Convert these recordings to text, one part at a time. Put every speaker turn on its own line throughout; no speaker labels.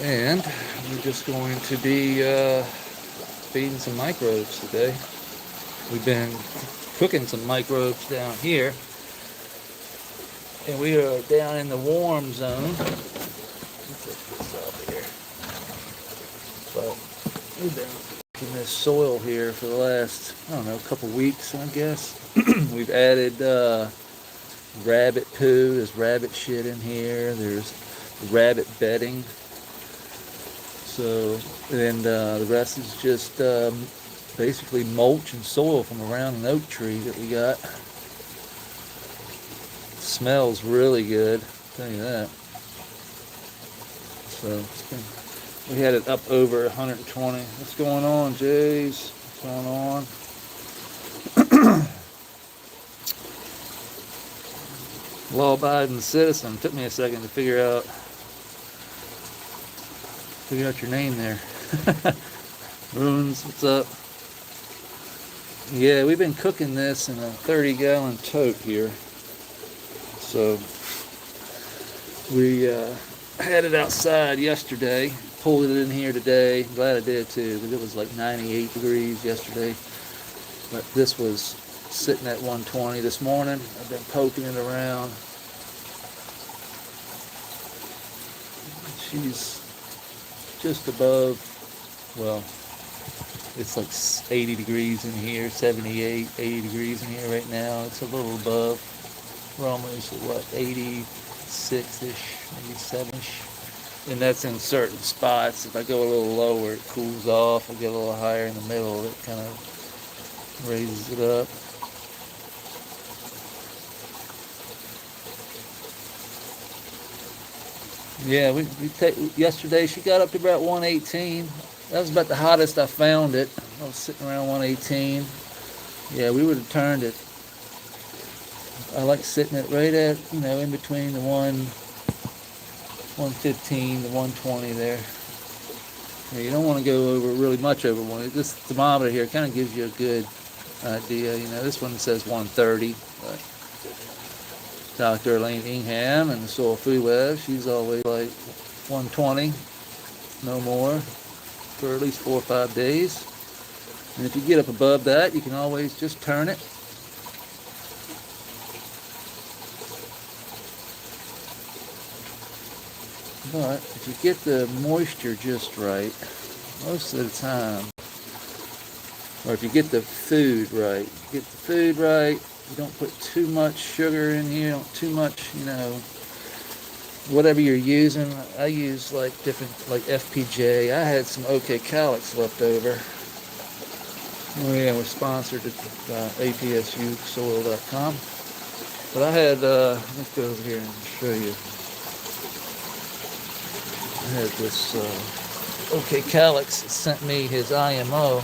And we're just going to be feeding some microbes today. We've been cooking some microbes down here, and we are down in the warm zone. Let's take this off here. But we've been cooking this soil here for the last, I don't know, couple weeks, I guess. We've added rabbit poo. There's rabbit shit in here. There's rabbit bedding. So, and the rest is just basically mulch and soil from around an oak tree that we got. It smells really good, I'll tell you that. So we had it up over 120. What's going on, Jays? What's going on? Law-abiding citizen. Took me a second to figure out your name there. Runes, what's up? Yeah, we've been cooking this in a 30-gallon tote here. So we had it outside yesterday, pulled it in here today. Glad I did too, because it was like 98 degrees yesterday. But this was sitting at 120 this morning. I've been poking it around. She's just above, well, it's like 80 degrees in here, 78, 80 degrees in here right now. It's a little above. We're almost at what, 86-ish, 87-ish. And that's in certain spots. If I go a little lower, it cools off. I get a little higher in the middle, it kind of raises it up. Yeah, yesterday she got up to about 118. That was about the hottest I found it. I was sitting around 118. Yeah, we would have turned it. I like sitting it right at, in between the 115 to 120 there. Yeah, you don't want to go over really much over one. This thermometer here kind of gives you a good idea. This one says 130. But Dr. Elaine Ingham and the Soil Food Web, she's always like 120, no more, for at least 4 or 5 days. And if you get up above that, you can always just turn it. But if you get the moisture just right, most of the time, or if you get the food right, you don't put too much sugar in here, don't too much, whatever you're using. I use like different, like FPJ. I had some OK Calyx left over. Oh yeah, we're sponsored at apsusoil.com. But I had, let's go over here and show you. I had this OK Calyx sent me his IMO.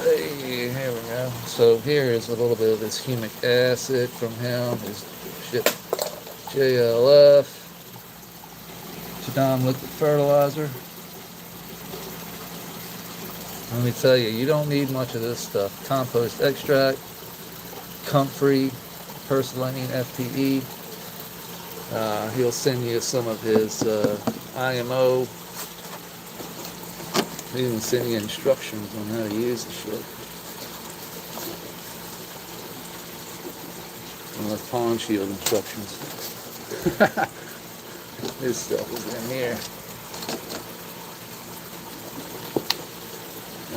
Hey, here we go. So here is a little bit of this humic acid from him. His shit, JLF, Tadam liquid fertilizer. Let me tell you, you don't need much of this stuff. Compost extract, comfrey, Persilane FTE. He'll send you some of his IMO. They even send you instructions on how to use the shit. Unless pond shield instructions. This stuff is in here.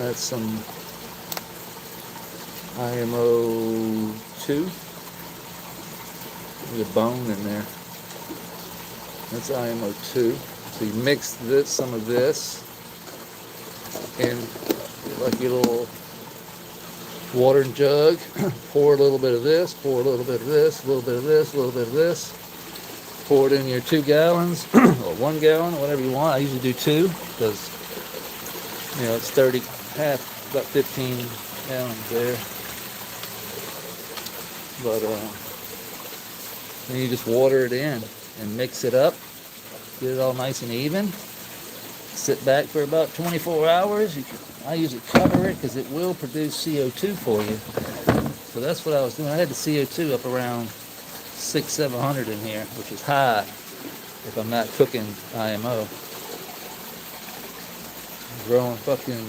That's some IMO 2. There's a bone in there. That's IMO 2. So you mix this, some of this, in like your little watering jug. Pour a little bit of this, pour a little bit of this, a little bit of this, a little bit of this. Pour it in your 2 gallons or 1 gallon, or whatever you want. I usually do 2 because it's 30, about 15 gallons there. But then you just water it in and mix it up, get it all nice and even. Sit back for about 24 hours. I usually cover it because it will produce CO2 for you. So that's what I was doing. I had the CO2 up around 600-700 in here, which is high if I'm not cooking IMO. Growing fucking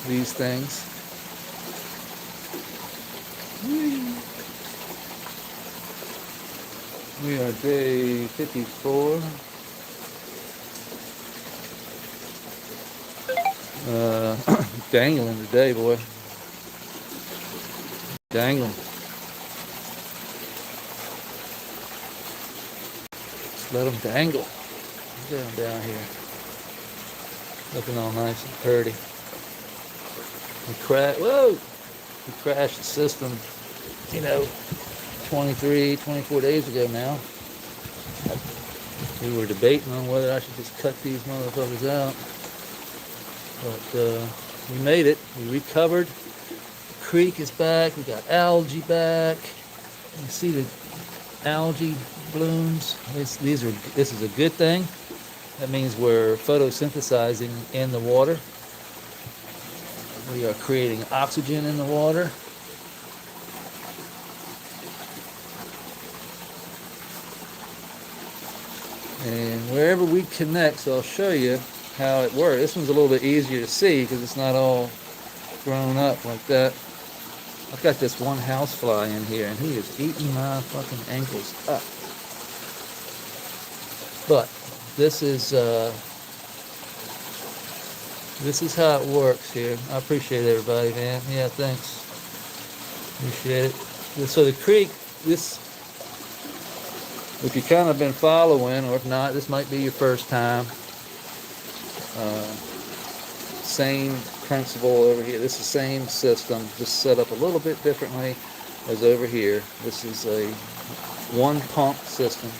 these things. We are day 54. Dangling today, boy. Dangling. Just let them dangle. Look at them down here. Looking all nice and pretty. We crashed the system, 24 days ago now. We were debating on whether I should just cut these motherfuckers out. But we made it. We recovered. The creek is back. We got algae back. You see the algae blooms. This is a good thing. That means we're photosynthesizing in the water. We are creating oxygen in the water. And wherever we connect, so I'll show you how it works. This one's a little bit easier to see because it's not all grown up like that. I've got this one housefly in here and he is eating my fucking ankles up. But this is how it works here. I appreciate everybody, man. Yeah, thanks. Appreciate it. So the creek, if you've kind of been following, or if not, this might be your first time. Same principle over here. This is the same system, just set up a little bit differently as over here. This is a one pump system.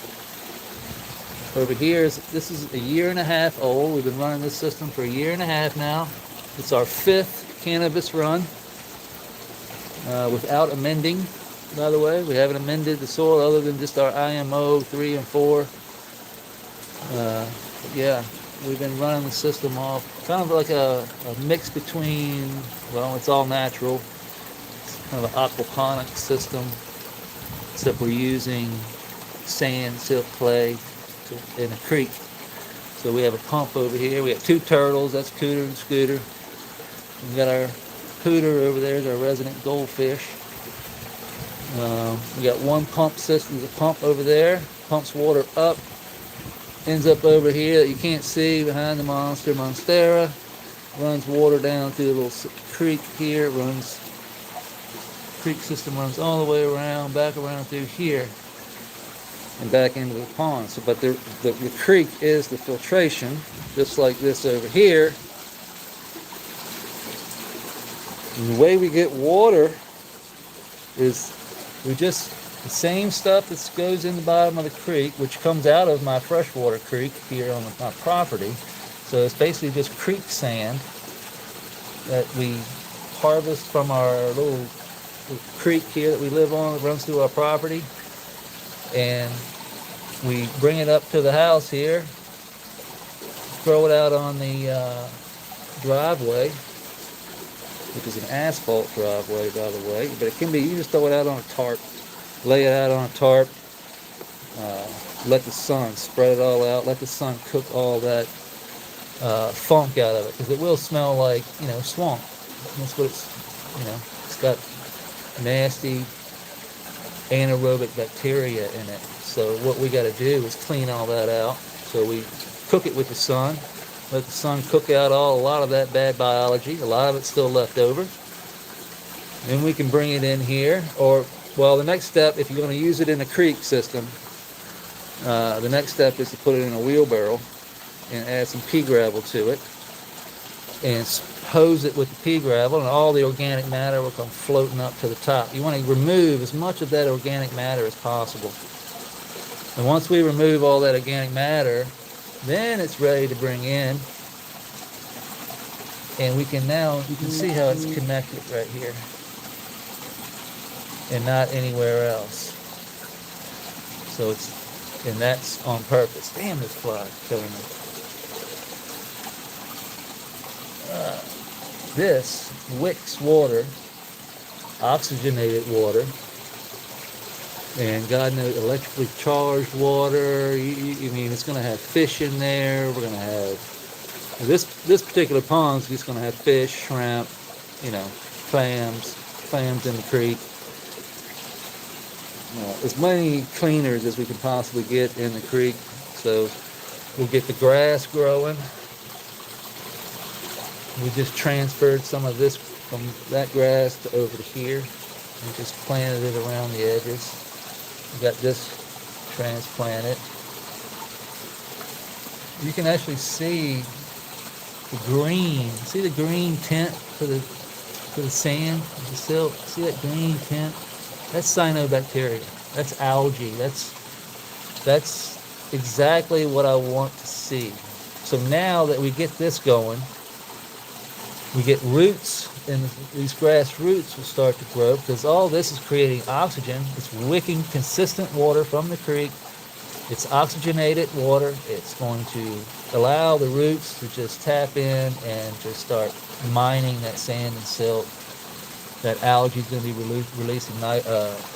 Over here, this is a 1.5 years old. We've been running this system for 1.5 years now. It's our 5th cannabis run without amending. By the way, we haven't amended the soil other than just our IMO 3 and 4. Yeah, we've been running the system off kind of like a mix between, well, it's all natural. It's kind of an aquaponic system, except we're using sand, silt, clay in a creek. So we have a pump over here. We have 2 turtles. That's Cooter and Scooter. We got our Cooter over there, is our resident goldfish. We got one pump system. There's a pump over there, pumps water up, ends up over here that you can't see behind the monstera, runs water down through the little creek here. Creek system runs all the way around, back around through here, and back into the pond. So, but the creek is the filtration, just like this over here. And the way we get water is the same stuff that goes in the bottom of the creek, which comes out of my freshwater creek here on my property. So it's basically just creek sand that we harvest from our little creek here that we live on, that runs through our property. And we bring it up to the house here, throw it out on the driveway, which is an asphalt driveway, by the way, but it can be, you can just throw it out on a tarp, lay it out on a tarp, let the sun spread it all out, let the sun cook all that funk out of it, because it will smell like, swamp. That's what it's got nasty anaerobic bacteria in it. So what we got to do is clean all that out. So we cook it with the sun. Let the sun cook out a lot of that bad biology. A lot of it's still left over. Then we can bring it in here. Or, well, the next step, if you're going to use it in a creek system, the next step is to put it in a wheelbarrow and add some pea gravel to it. And hose it with the pea gravel, and all the organic matter will come floating up to the top. You want to remove as much of that organic matter as possible. And once we remove all that organic matter, then it's ready to bring in. And we can now, you can see how it's connected right here. And not anywhere else. So and that's on purpose. Damn, this fly killing me. This wicks water, oxygenated water, And God knows, electrically charged water. I mean, it's going to have fish in there. We're going to have this particular pond's just going to have fish, shrimp, you know, clams in the creek. As many cleaners as we can possibly get in the creek. So we'll get the grass growing. We just transferred some of this from that grass to over to here and just planted it around the edges. We got this transplanted. You can actually see the green. See the green tint to the sand, the silt. See that green tint? That's cyanobacteria. That's algae. That's exactly what I want to see. So now that we get this going, we get roots, and these grass roots will start to grow because all this is creating oxygen. It's wicking consistent water from the creek. It's oxygenated water. It's going to allow the roots to just tap in and just start mining that sand and silt. That algae is going to be releasing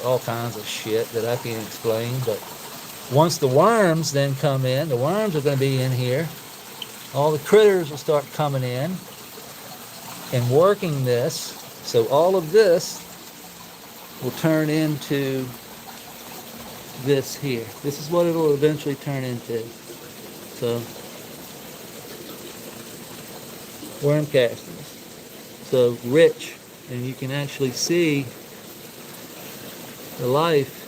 all kinds of shit that I can't explain. But once the worms then come in, the worms are going to be in here. All the critters will start coming in and working this. So all of this will turn into this here. This is what it will eventually turn into. So worm castings. So rich. And you can actually see the life.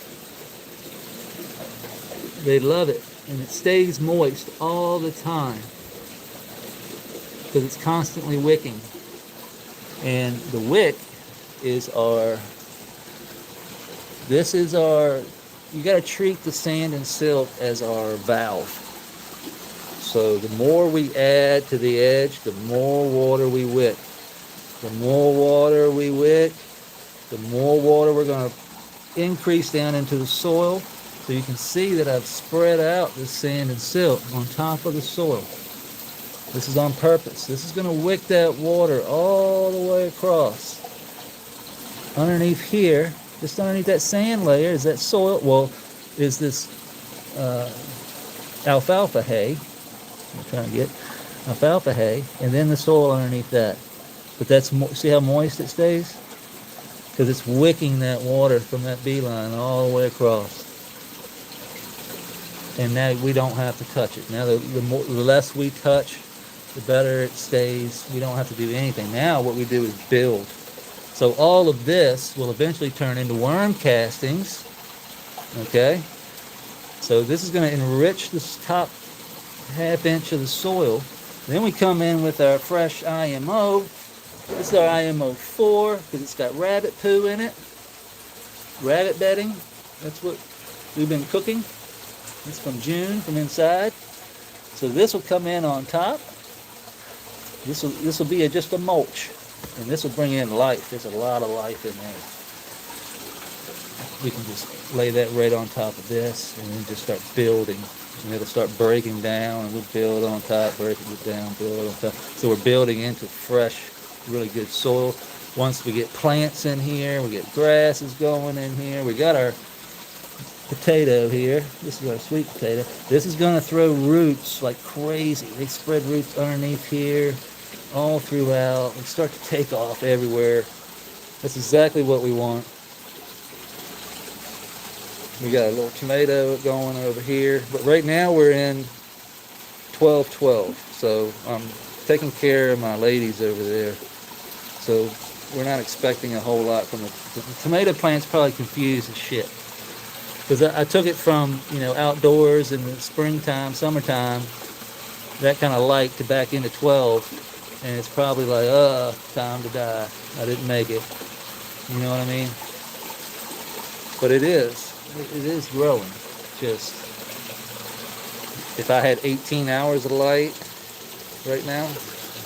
They love it. And it stays moist all the time because it's constantly wicking. And the wick is you got to treat the sand and silt as our valve. So the more we add to the edge, the more water we wick. The more water we wick, the more water we're going to increase down into the soil. So you can see that I've spread out this sand and silt on top of the soil. This is on purpose. This is going to wick that water all the way across. Underneath here, just underneath that sand layer, is that soil. Well, is this alfalfa hay. I'm trying to get alfalfa hay, and then the soil underneath that. But see how moist it stays? Because it's wicking that water from that beeline all the way across. And now we don't have to touch it. Now the less we touch, the better it stays. We don't have to do anything. Now what we do is build. So all of this will eventually turn into worm castings. Okay? So this is going to enrich this top half inch of the soil. Then we come in with our fresh IMO. This is our IMO 4 because it's got rabbit poo in it. Rabbit bedding. That's what we've been cooking. It's from June, from inside. So this will come in on top. This will be just a mulch. And this will bring in life. There's a lot of life in there. We can just lay that right on top of this and then just start building. And it'll start breaking down and we'll build on top, breaking it down, build on top. So we're building into fresh, really good soil. Once we get plants in here, we get grasses going in here. We got our potato here. This is our sweet potato. This is going to throw roots like crazy. They spread roots underneath here, all throughout. They start to take off everywhere. That's exactly what we want. We got a little tomato going over here. But right now we're in 12-12. So I'm taking care of my ladies over there. So we're not expecting a whole lot from the tomato plant's probably confused as shit. Because I took it from, outdoors in the springtime, summertime, that kind of light to back into 12. And it's probably like, time to die. I didn't make it. You know what I mean? But it is. It is growing. Just, if I had 18 hours of light right now, the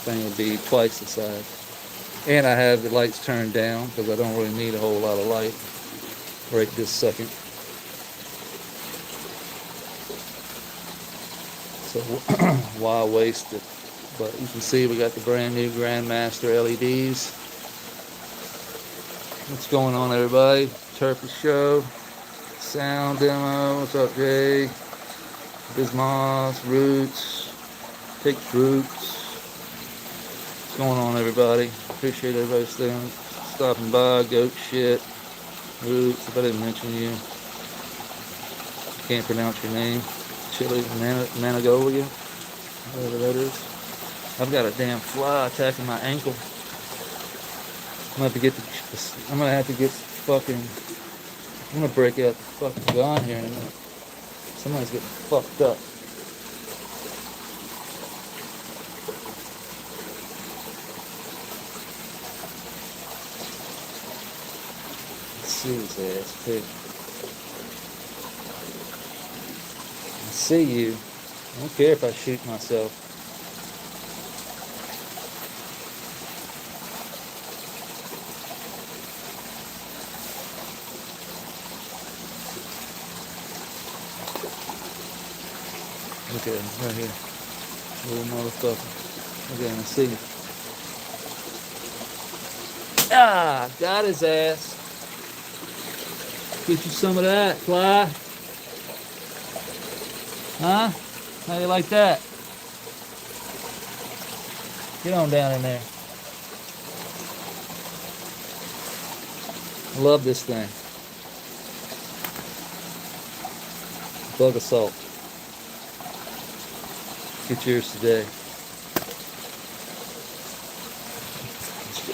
thing would be twice the size. And I have the lights turned down because I don't really need a whole lot of light right this second. So why waste it? But you can see we got the brand new Grandmaster LEDs. What's going on, everybody? Turkey show. Sound demo. What's up, Jay? Bismoss, Roots, Takes Roots. What's going on, everybody? Appreciate everybody stopping by. Goat shit. Roots, if I didn't mention you. Can't pronounce your name. Chili Manigolia. Whatever that is. I've got a damn fly attacking my ankle. I'm gonna have to get fucking. I'm gonna break out the fucking gun here in a minute. Somebody's getting fucked up. Let's see his ass too. I see you. I don't care if I shoot myself. Look at him right here. Little motherfucker. Look at him, I see him. Ah, got his ass. Get you some of that, fly. Huh? How you like that? Get on down in there. I love this thing. Bug assault. Get yours today.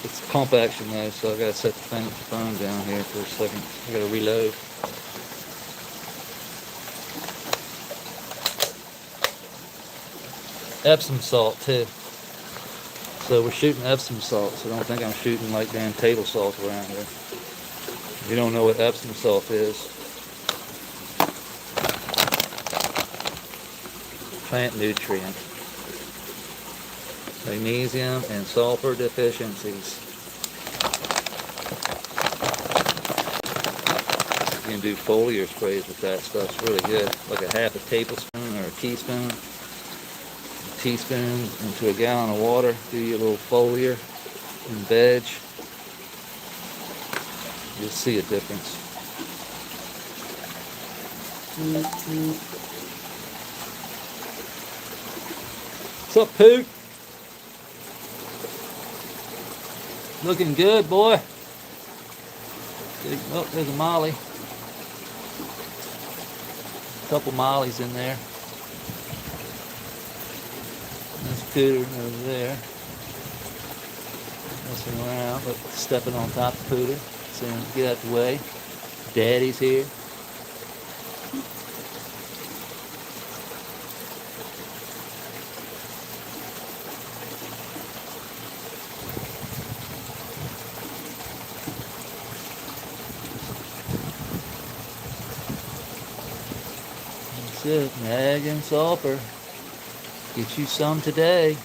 It's pump action though, so I gotta set the phone down here for a second. I gotta reload. Epsom salt too. So we're shooting Epsom salt, so don't think I'm shooting like damn table salt around here. If you don't know what Epsom salt is, plant nutrient. Magnesium and sulfur deficiencies. You can do foliar sprays with that stuff. It's really good. Like a half a tablespoon or a teaspoon. A teaspoon into a gallon of water. Do your little foliar and veg. You'll see a difference. What's up, Poot? Looking good, boy. Oh, there's a molly. A couple mollies in there. There's Pooter over there. Messing around, but stepping on top of Pooter. Saying, get out the way. Daddy's here. That's it, mag and sulfur. Get you some today.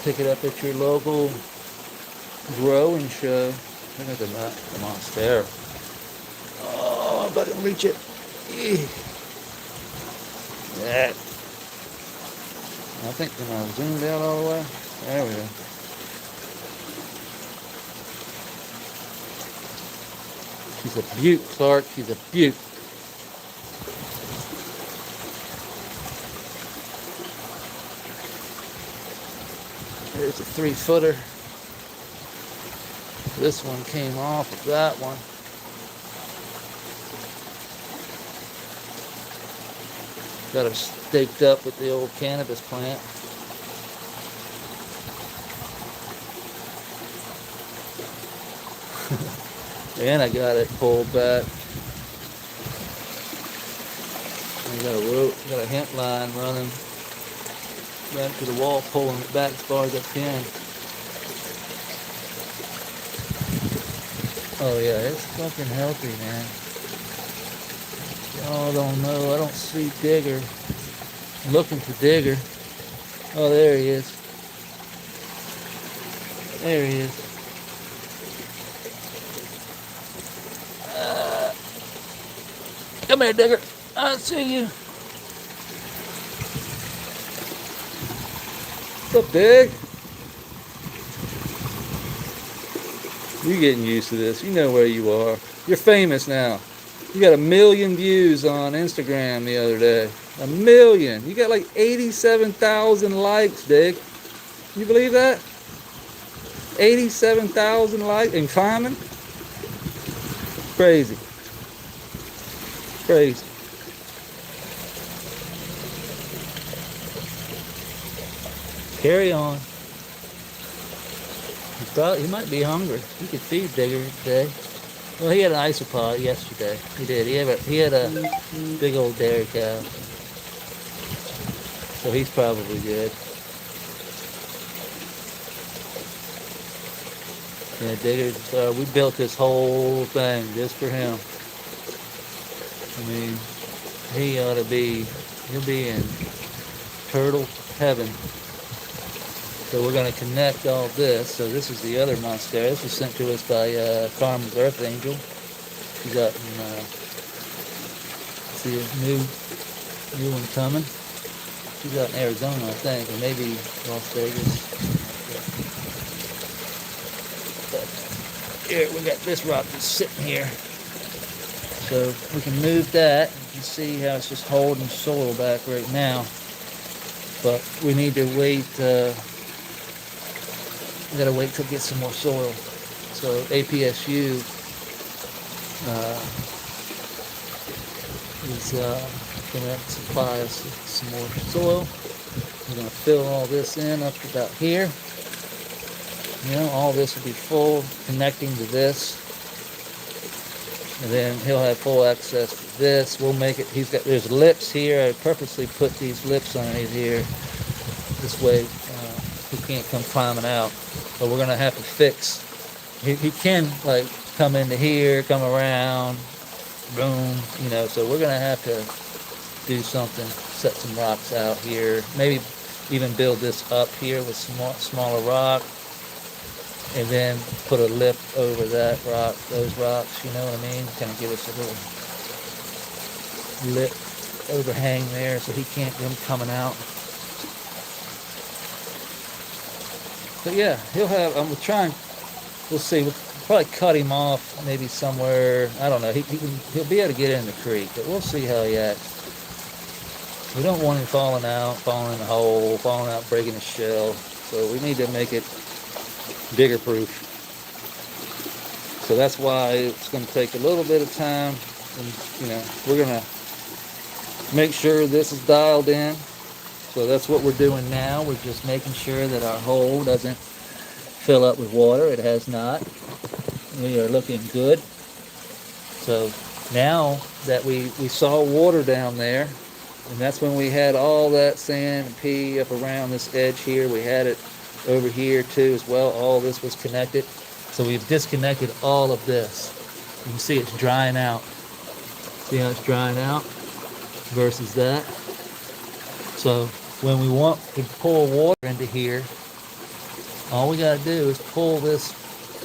Pick it up at your local growing show. Look at the monstera. Oh, I didn't reach it. That. I think when I zoomed out all the way. There we go. She's a beaut, Clark. She's a beaut. There's a 3-footer. This one came off of that one. Got her staked up with the old cannabis plant. And I got it pulled back. I got a rope, got a hemp line running back to the wall, pulling it back as far as I can. Oh yeah, it's fucking healthy, man. Y'all don't know, I don't see Digger. I'm looking for Digger. Oh, there he is. There he is. Come here, Digger. I see you. What's up, Dig? You're getting used to this. You know where you are. You're famous now. You got 1 million views on Instagram the other day. 1 million. You got like 87,000 likes, Dig. You believe that? 87,000 likes and climbing? Crazy. Crazy. Carry on. He might be hungry. You could feed Digger today. Well, he had an isopod yesterday. He did. He had a big old dairy cow. So he's probably good. Yeah, Digger. We built this whole thing just for him. I mean, he ought to be. He'll be in turtle heaven. So we're going to connect all this. So this is the other monstera. This was sent to us by Farmer's Earth Angel. She's up in, see a new one coming. She's out in Arizona, I think, or maybe Las Vegas. But here, we got this rock just sitting here. So we can move that. You can see how it's just holding soil back right now. But we need to wait. We gotta wait till it gets some more soil. So APSU is gonna supply us some more soil. We're gonna fill all this in up to about here. You know, all this will be full, connecting to this. And then he'll have full access to this. We'll make it, there's lips here. I purposely put these lips underneath here. This way, he can't come climbing out. But we're gonna have to fix. He can like come into here, come around, boom, you know. So we're gonna have to do something, set some rocks out here, maybe even build this up here with smaller rock, and then put a lip over that rock, those rocks. You know what I mean? Kind of give us a little lip overhang there, so he can't come coming out. But yeah, he'll have, I'm trying, we'll see, we'll probably cut him off maybe somewhere, I don't know, he'll be able to get in the creek, but we'll see how he acts. We don't want him falling in the hole, falling out, breaking his shell, so we need to make it digger proof. So that's why it's going to take a little bit of time, and you know, we're going to make sure this is dialed in. So that's what we're doing now. We're just making sure that our hole doesn't fill up with water. It has not. We are looking good. So now that we saw water down there, and that's when we had all that sand and pea up around this edge here. We had it over here too as well. All this was connected. So we've disconnected all of this. You can see it's drying out. See how it's drying out versus that. So when we want to pour water into here, all we got to do is pull this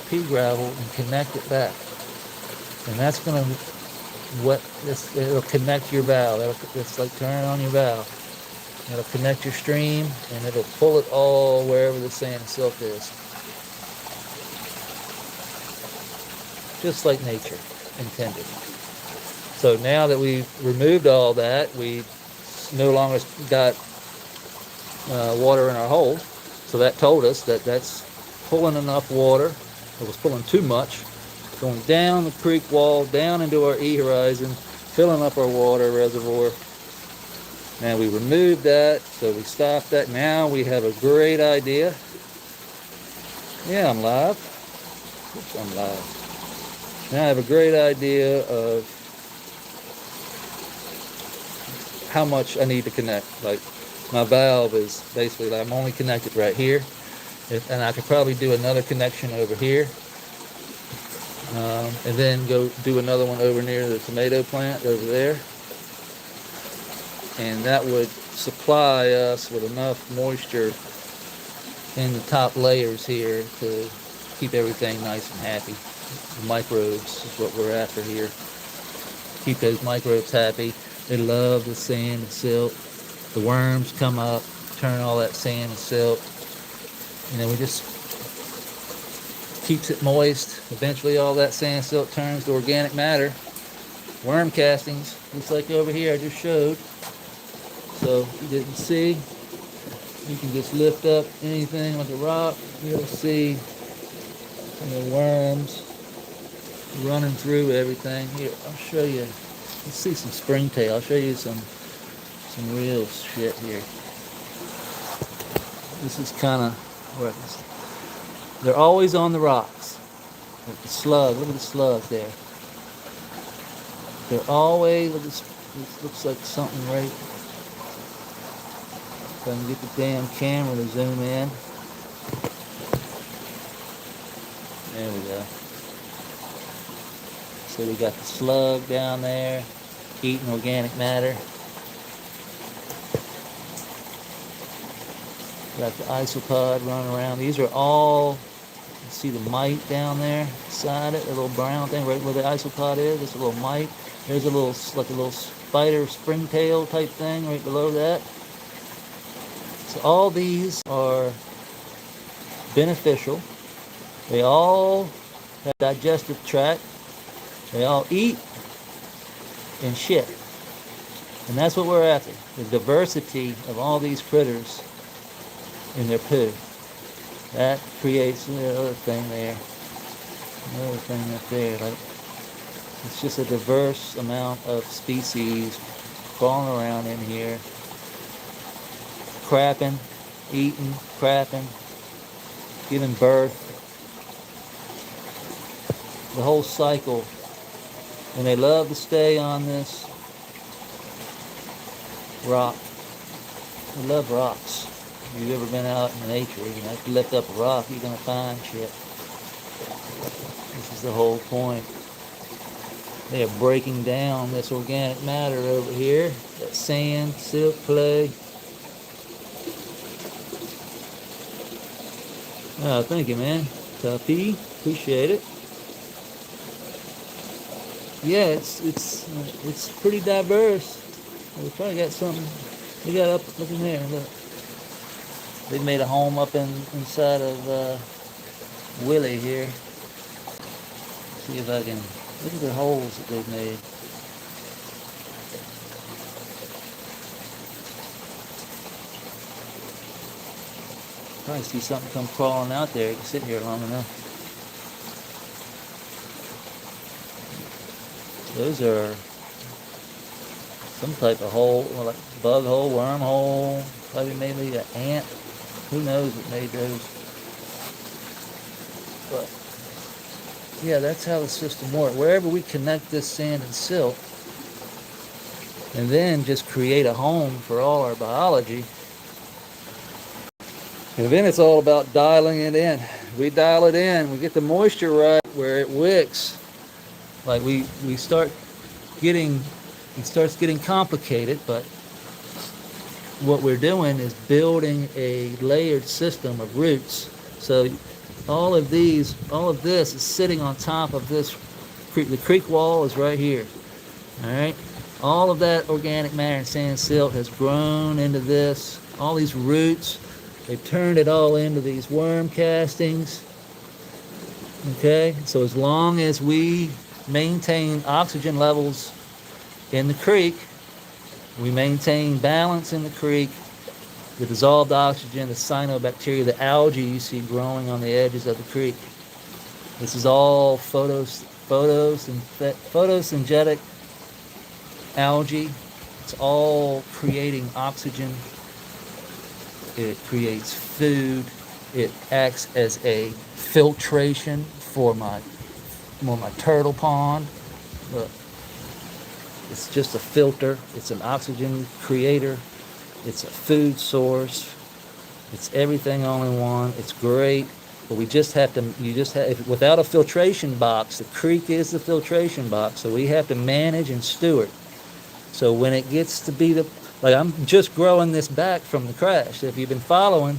pea gravel and connect it back. And that's going to it'll connect your valve. It's like turning on your valve. It'll connect your stream and it'll pull it all wherever the sand and silt is. Just like nature intended. So now that we've removed all that, we no longer got water in our hole. So that told us that that's pulling enough water. It was pulling too much, going down the creek wall, down into our E horizon, filling up our water reservoir. Now we removed that, so we stopped that. Now we have a great idea. Yeah, I'm live. Oops, I'm live. Now I have a great idea of how much I need to connect. Like my valve is basically, I'm only connected right here, and I could probably do another connection over here, and then go do another one over near the tomato plant over there, and that would supply us with enough moisture in the top layers here to keep everything nice and happy. The microbes is what we're after here. Keep those microbes happy. They love the sand and silt. The worms come up, turn all that sand and silt. You know, we just keeps it moist. Eventually all that sand silt turns to organic matter. Worm castings, just like over here I just showed. So if you didn't see, you can just lift up anything like a rock, you'll see the worms running through everything. Here, I'll show you. Let's see some springtail. I'll show you some real shit here. This is kind of where they're always on the rocks. Like the slug, look at the slugs there. They're always, look, this looks like something right. If I can get the damn camera to zoom in. There we go. So we got the slug down there, eating organic matter. Got the isopod running around. These are all, you see the mite down there beside it, a little brown thing right where the isopod is. It's a little mite. There's a little, like a little spider springtail type thing right below that. So all these are beneficial. They all have digestive tract. They all eat and shit. And that's what we're after. The diversity of all these critters in their poo. That creates the other thing there. Another thing up there. Like, it's just a diverse amount of species crawling around in here. Crapping, eating, crapping, giving birth. The whole cycle. And they love to stay on this rock. They love rocks. If you've ever been out in nature, you know, if you lift up a rock, you're going to find shit. This is the whole point. They are breaking down this organic matter over here. That sand, silt, clay. Oh, thank you, man. Tuffy, appreciate it. Yeah, it's pretty diverse. We probably got something. We got up, look in there. Look, they made a home up inside of Willie here. See if I can look at the holes that they've made. Probably see something come crawling out there. You can sit here long enough. Those are some type of hole, like bug hole, worm hole, probably maybe an ant. Who knows what made those? But yeah, that's how the system works. Wherever we connect this sand and silt, and then just create a home for all our biology. And then it's all about dialing it in. We dial it in, we get the moisture right where it wicks. Like we start getting, it starts getting complicated, but what we're doing is building a layered system of roots. So all of this is sitting on top of this creek. The creek wall is right here. All right. All of that organic matter and sand silt has grown into this. All these roots, they've turned it all into these worm castings. Okay. So as long as we maintain oxygen levels in the creek, we maintain balance in the creek, the dissolved oxygen, the cyanobacteria, the algae you see growing on the edges of the creek. This is all photosynthetic algae. It's all creating oxygen. It creates food. It acts as a filtration for my turtle pond. Look, it's just a filter. It's an oxygen creator. It's a food source. It's everything all in one. It's great, but we just have to. Without a filtration box, the creek is the filtration box. So we have to manage and steward. So when it gets to be like I'm just growing this back from the crash. If you've been following,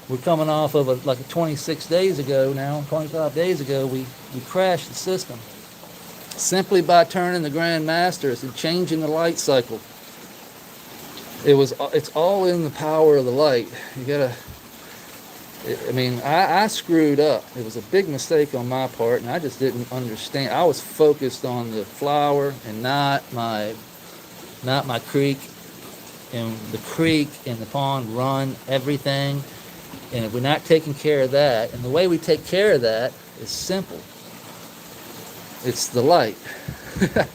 we're coming off of 25 days ago, we crashed the system. Simply by turning the Grand Masters and changing the light cycle. It's all in the power of the light. You gotta I mean, I screwed up. It was a big mistake on my part, and I just didn't understand. I was focused on the flower and not my creek. And the creek and the pond run everything. And if we're not taking care of that, and the way we take care of that is simple. It's the light. The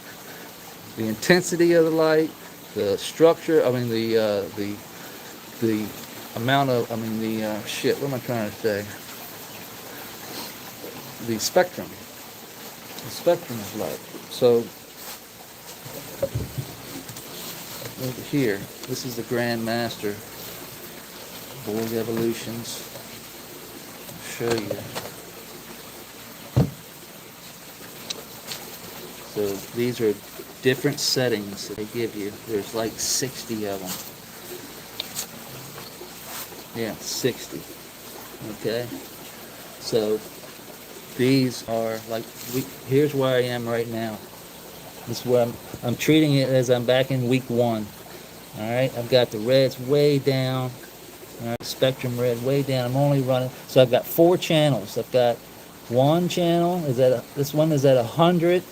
intensity of the light, the structure, I mean the amount of, I mean the shit, what am I trying to say? The spectrum. The spectrum of light. So over here, this is the Grand Master Borg Evolutions. I'll show you. So these are different settings that they give you. There's like 60 of them. Yeah, 60. Okay. So these are like, here's where I am right now. This is where I'm treating it as I'm back in week 1. All right, I've got the reds way down. All right, spectrum red way down. I'm only running, so I've got 4 channels. I've got one channel is at this one is at 100,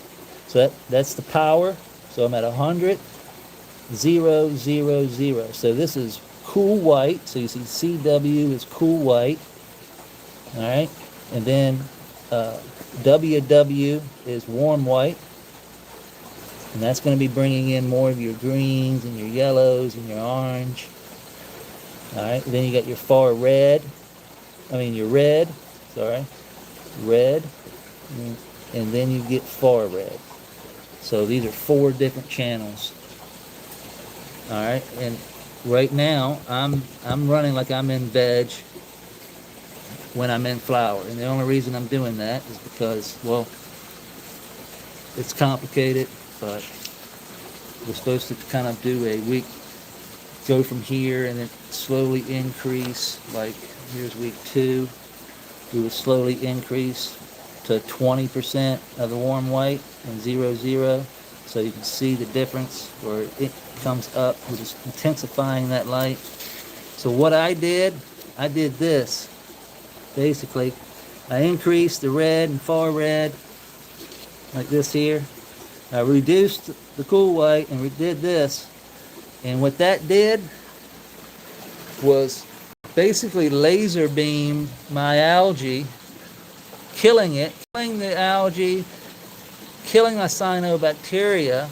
so that's the power. So I'm at 100, 0, 0, 0. So this is cool white. So you see CW is cool white. All right, and then WW is warm white. And that's going to be bringing in more of your greens and your yellows and your orange. All right. Then you got your far red. Your red. Sorry. Red. And then you get far red. So these are 4 different channels. All right. And right now I'm running like I'm in veg when I'm in flower. And the only reason I'm doing that is because, well, it's complicated. But we're supposed to kind of do a week, go from here and then slowly increase. Like here's week 2. We would slowly increase to 20% of the warm white and 0, 0. So you can see the difference where it comes up. We're just intensifying that light. So what I did this. Basically, I increased the red and far red like this here. I reduced the cool white and we did this, and what that did was basically laser beam my algae, killing the algae, killing my cyanobacteria,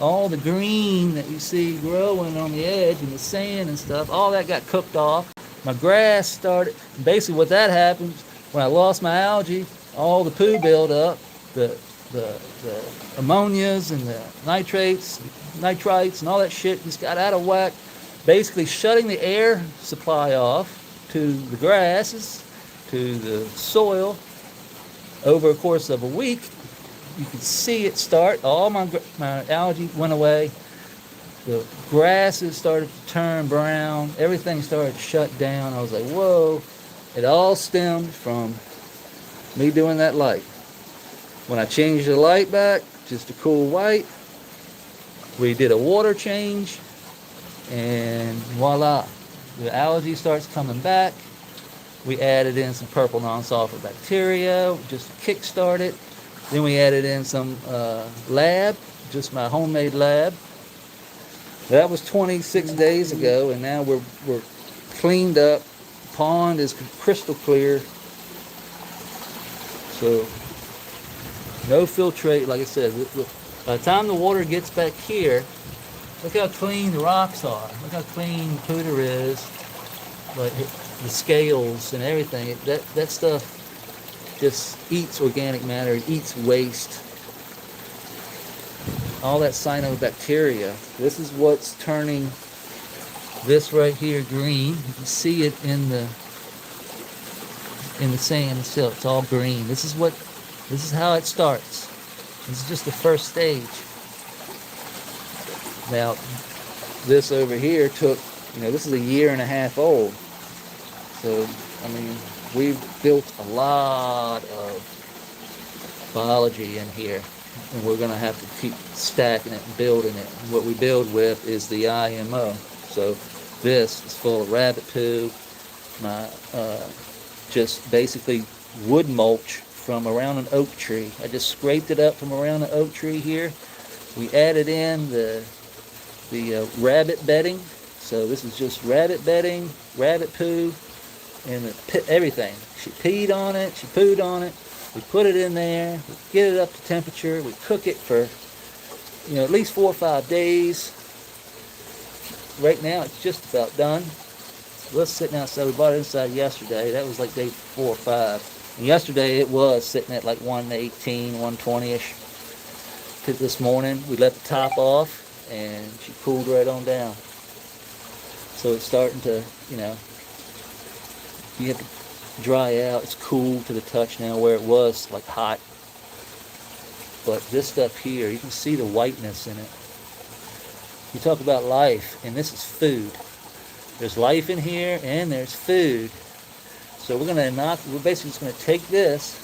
all the green that you see growing on the edge and the sand and stuff, all that got cooked off. My grass started, basically what that happened, when I lost my algae, all the poo built up, the ammonias and the nitrites and all that shit just got out of whack, basically shutting the air supply off to the grasses, to the soil. Over a course of a week, you could see it start. All my algae went away. The grasses started to turn brown. Everything started to shut down. I was like, whoa. It all stemmed from me doing that light. When I changed the light back, just a cool white, we did a water change, and voila, the algae starts coming back. We added in some purple non-sulfur bacteria, just to kickstart it. Then we added in some lab, just my homemade lab. That was 26 days ago, and now we're cleaned up. The pond is crystal clear. So no filtrate, like I said. By the time the water gets back here, look how clean the rocks are. Look how clean Pooter is. Like the scales and everything. That stuff just eats organic matter. It eats waste. All that cyanobacteria. This is what's turning this right here green. You can see it in the sand still. It's all green. This is how it starts. This is just the first stage. Now, this over here took, this is a 1.5 years old. So, we've built a lot of biology in here. And we're going to have to keep stacking it and building it. What we build with is the IMO. So, this is full of rabbit poo, my
just basically wood mulch from around an oak tree. I just scraped it up from around the oak tree here. We added in the rabbit bedding. So this is just rabbit bedding, rabbit poo, and everything. She peed on it, she pooed on it. We put it in there, we get it up to temperature, we cook it for, at least 4 or 5 days. Right now it's just about done. Let's sitting outside. We bought it inside yesterday. That was like day 4 or 5. And yesterday it was sitting at like 118, 120-ish. This morning we let the top off and she cooled right on down. So it's starting to, you have to dry out. It's cool to the touch now where it was like hot. But this stuff here, you can see the whiteness in it. You talk about life, and this is food. There's life in here, and there's food. So we're basically just gonna take this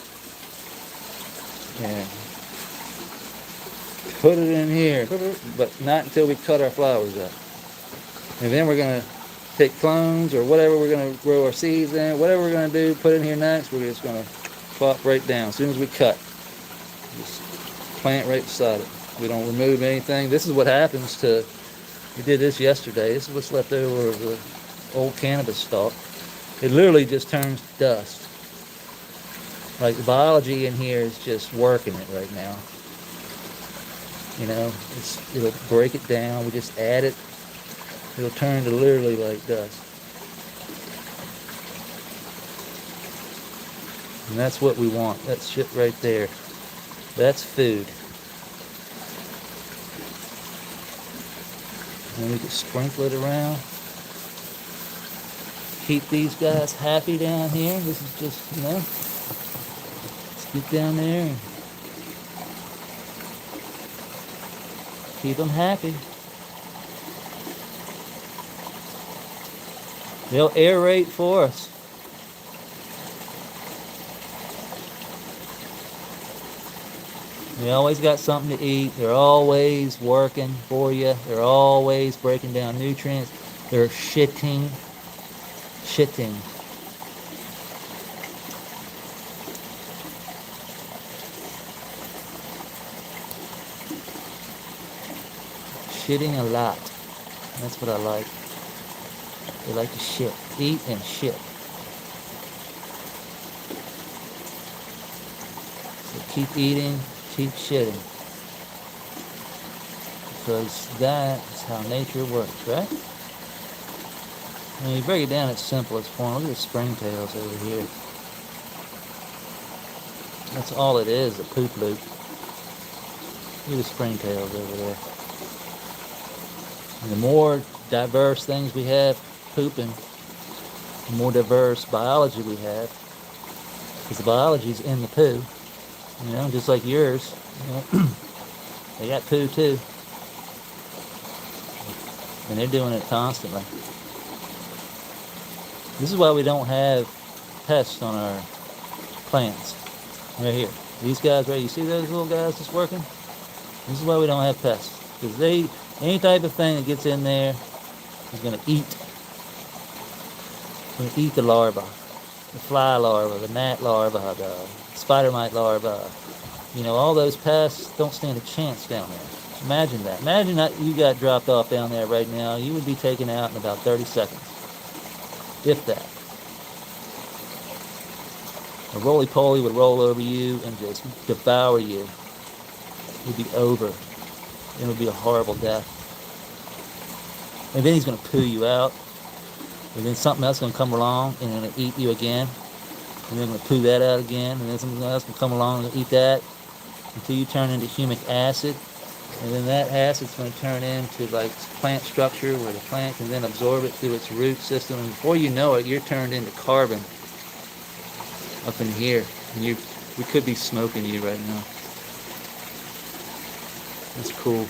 and put it in here, but not until we cut our flowers up. And then we're gonna take clones or whatever we're gonna grow our seeds in, whatever we're gonna do, put in here next. We're just gonna plop right down as soon as we cut. Just plant right beside it. We don't remove anything. This is what happens to. We did this yesterday. This is what's left over of the old cannabis stalk. It literally just turns to dust. Like the biology in here is just working it right now. It'll break it down. We just add it. It'll turn to literally like dust. And that's what we want. That shit right there. That's food. And we can sprinkle it around. Keep these guys happy down here. This is just, let's get down there and keep them happy. They'll aerate for us. They always got something to eat. They're always working for you. They're always breaking down nutrients. They're shitting. Shitting a lot. That's what I like. They like to shit. Eat and shit. So keep eating, keep shitting. Because that is how nature works, right? When you break it down, it's simplest form. Look at the springtails over here. That's all it is, a poop loop. Look at the springtails over there. And the more diverse things we have pooping, the more diverse biology we have. Because the biology's in the poo. Just like yours. They got poo too. And they're doing it constantly. This is why we don't have pests on our plants. Right here. These guys right, you see those little guys just working? This is why we don't have pests. Because any type of thing that gets in there is going to eat. It's going to eat the larva. The fly larva, the gnat larva, the spider mite larva. All those pests don't stand a chance down there. Imagine that. Imagine that you got dropped off down there right now. You would be taken out in about 30 seconds. If that. A roly-poly would roll over you and just devour you. It would be over. It would be a horrible death. And then he's going to poo you out. And then something else is going to come along and going to eat you again. And then going to poo that out again. And then something else will come along and eat that. Until you turn into humic acid. And then that acid's going to turn into like plant structure where the plant can then absorb it through its root system. And before you know it, you're turned into carbon up in here. And we could be smoking you right now. That's cool.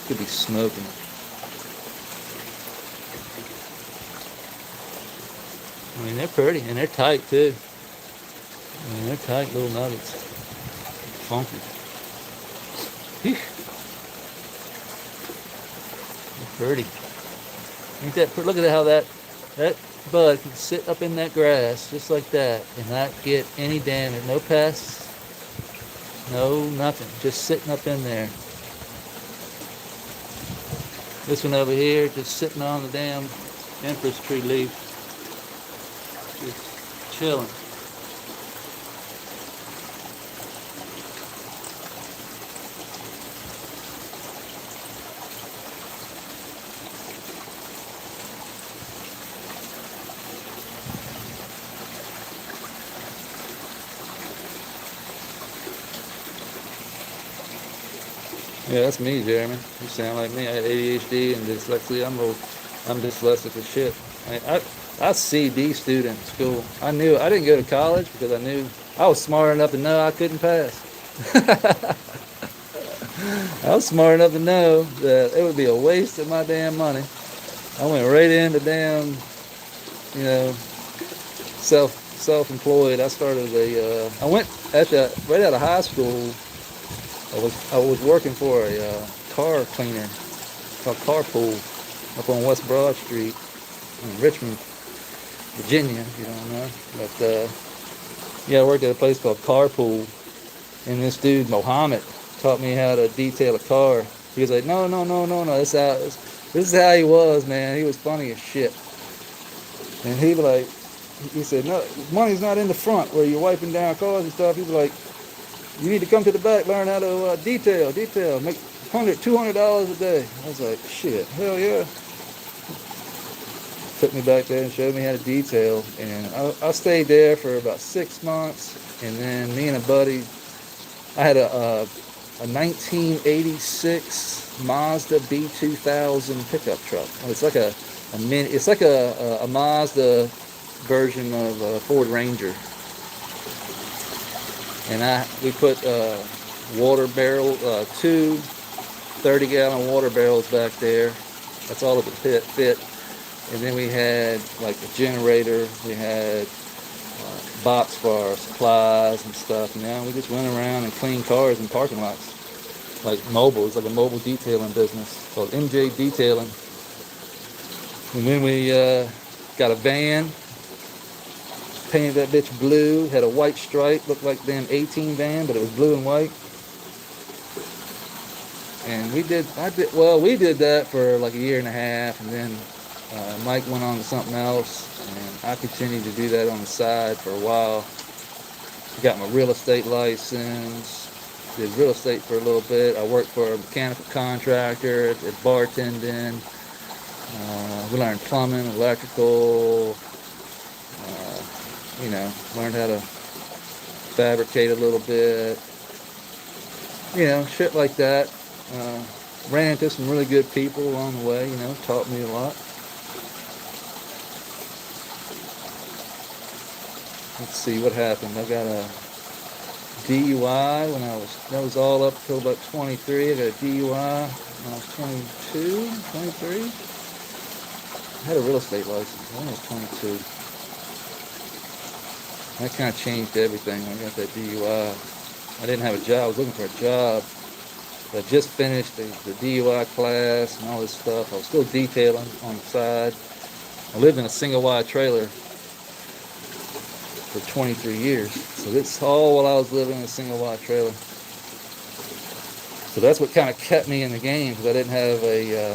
Could be smoking. They're pretty and they're tight too. They're tight little nuggets. Funky. They're pretty. Ain't that look at how that bud can sit up in that grass just like that and not get any damage. No pests, no nothing. Just sitting up in there. This one over here just sitting on the damn empress tree leaf. Just chilling. Yeah, that's me, Jeremy. You sound like me. I had ADHD and dyslexia. I'm dyslexic as shit. I see D student in school. I knew I didn't go to college because I knew I was smart enough to know I couldn't pass. I was smart enough to know that it would be a waste of my damn money. I went right into damn, you know, self-employed. I started I went right out of high school. I was working for a car cleaner called Carpool up on West Broad Street in Richmond, Virginia, if you don't know. But yeah, I worked at a place called Carpool, and this dude Mohammed taught me how to detail a car. He was like, no, this is how he was, man. He was funny as shit. And he said, no, money's not in the front where you're wiping down cars and stuff. He was like, you need to come to the back, learn how to detail, make $200 a day. I was like, shit, hell yeah. Took me back there and showed me how to detail. And I stayed there for about 6 months. And then me and a buddy, I had a 1986 Mazda B2000 pickup truck. It's like a Mazda version of a Ford Ranger. And we put water barrel, two 30-gallon water barrels back there. That's all it would fit. And then we had like a generator. We had box for our supplies and stuff. We just went around and cleaned cars in parking lots, like mobile. It's like a mobile detailing business called MJ Detailing. And then we got a van. Painted that bitch blue, had a white stripe, looked like damn 18 van, but it was blue and white. And we did that for like a year and a half, and then Mike went on to something else, and I continued to do that on the side for a while. Got my real estate license, did real estate for a little bit. I worked for a mechanical contractor, did bartending. We learned plumbing, electrical. Learned how to fabricate a little bit, shit like that. Ran into some really good people along the way, taught me a lot. Let's see what happened. I got a DUI that was all up till about 23. I got a DUI when I was 22, 23. I had a real estate license when I was 22. That kind of changed everything when I got that DUI. I didn't have a job. I was looking for a job. I just finished the DUI class and all this stuff. I was still detailing on the side. I lived in a single wide trailer for 23 years. So this all while I was living in a single wide trailer. So that's what kind of kept me in the game, because I didn't have I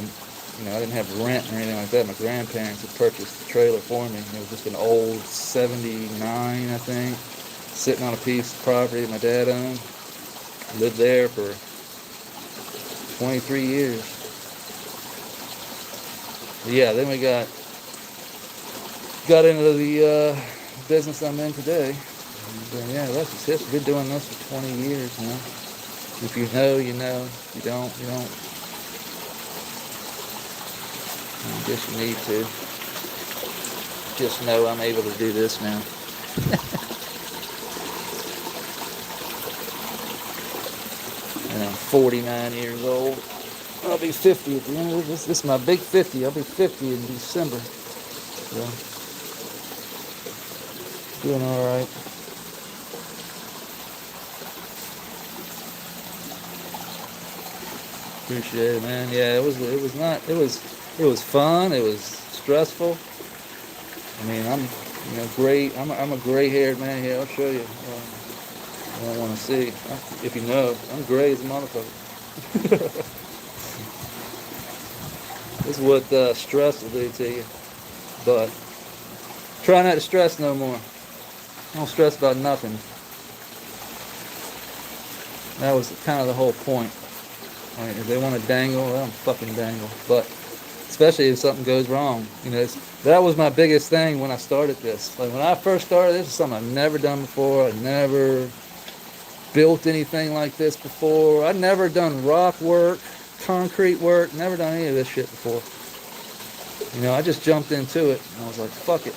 didn't have rent or anything like that. My grandparents had purchased the trailer for me. It was just an old 79, I think, sitting on a piece of property my dad owned. Lived there for 23 years. But yeah, then we got into the business I'm in today. And yeah, that's just history. Been doing this for 20 years now. If you know, you know. If you don't, you don't. I guess you need to. Just know I'm able to do this now. And I'm 49 years old. I'll be 50 at the end of this. This is my big 50. I'll be 50 in December. So, doing all right. Appreciate it, man. Yeah, it was It was fun. It was stressful. I mean, I'm, gray. I'm a gray-haired man here. I'll show you. I don't want to see. If you know, I'm gray as a motherfucker. This is what stress will do to you. But try not to stress no more. Don't stress about nothing. That was kind of the whole point. I mean, if they want to dangle, let them fucking dangle. But especially if something goes wrong. That was my biggest thing when I started this. Like when I first started, this is something I've never done before. I'd never built anything like this before. I'd never done rock work, concrete work, never done any of this shit before. I just jumped into it and I was like, fuck it.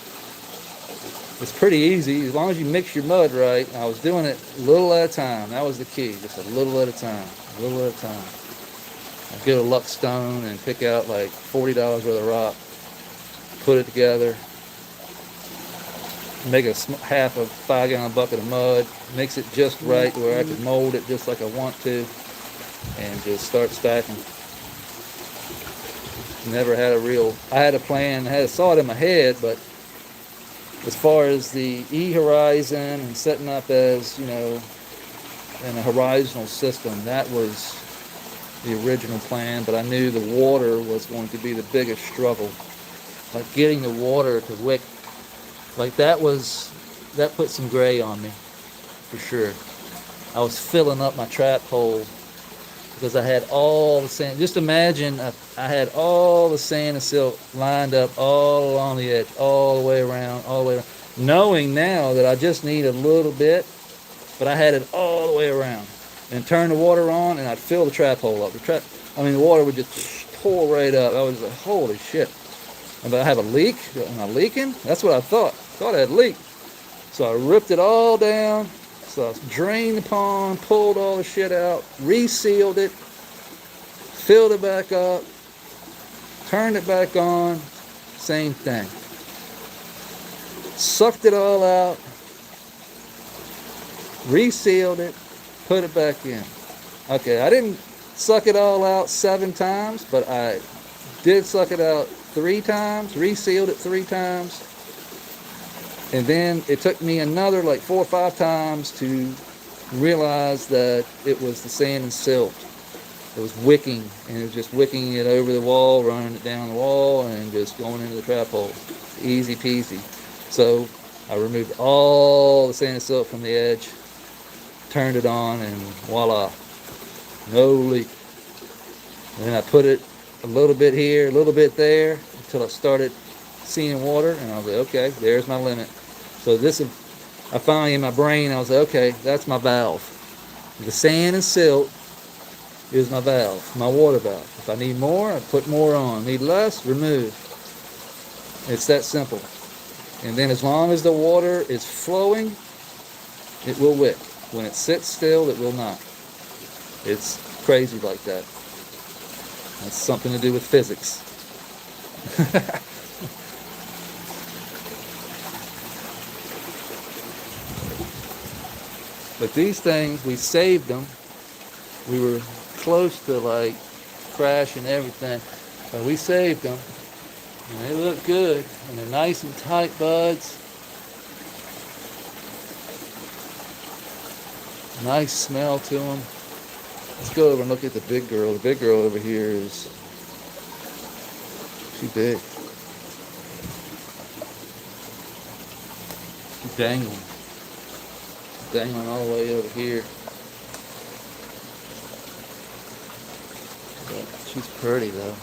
It's pretty easy as long as you mix your mud right. I was doing it a little at a time. That was the key, just a little at a time, a little at a time. I'd go to Luck Stone and pick out like $40 worth of rock, put it together, make a half a 5-gallon bucket of mud, mix it just right where I could mold it just like I want to, and just start stacking. Never had I had a plan, I saw it in my head, but as far as the E horizon and setting up as, in a horizontal system, that was the original plan, but I knew the water was going to be the biggest struggle. Like getting the water to wick, like that put some gray on me, for sure. I was filling up my trap hole because I had all the sand. Just imagine I had all the sand and silt lined up all along the edge, all the way around, knowing now that I just need a little bit, but I had it all the way around. And turn the water on, and I'd fill the trap hole up. The water would just pour right up. I was like, holy shit. But I have a leak? Am I leaking? That's what I thought. I thought I had leaked. So I ripped it all down. So I drained the pond, pulled all the shit out, resealed it, filled it back up, turned it back on, same thing. Sucked it all out, resealed it, put it back in. Okay, I didn't suck it all out 7 times, but I did suck it out 3 times, resealed it 3 times. And then it took me another like 4 or 5 times to realize that it was the sand and silt. It was wicking, and it was just wicking it over the wall, running it down the wall, and just going into the trap hole. Easy peasy. So I removed all the sand and silt from the edge, turned it on, and voila, no leak. And then I put it a little bit here, a little bit there, until I started seeing water, and I was like, okay, there's my limit. So I finally in my brain, I was like, okay, that's my valve. The sand and silt is my valve, my water valve. If I need more, I put more on. Need less, remove. It's that simple. And then as long as the water is flowing, it will wick. When it sits still, it will not. It's crazy like that. That's something to do with physics. But these things, we saved them. We were close to like crashing everything, but we saved them. And they look good, and they're nice and tight buds. Nice smell to them. Let's go over and look at the big girl. The big girl over here is too big. She's dangling. Dangling all the way over here. But she's pretty though.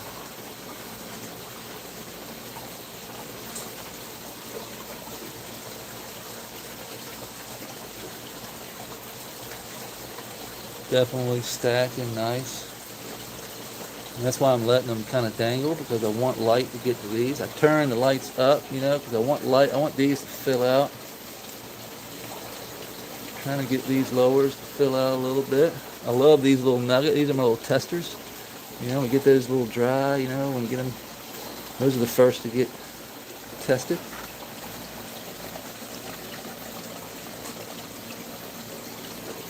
Definitely stacking nice. And that's why I'm letting them kind of dangle, because I want light to get to these. I turn the lights up, because I want light. I want these to fill out. Trying to get these lowers to fill out a little bit. I love these little nuggets. These are my little testers. We get those a little dry, when we get them. Those are the first to get tested.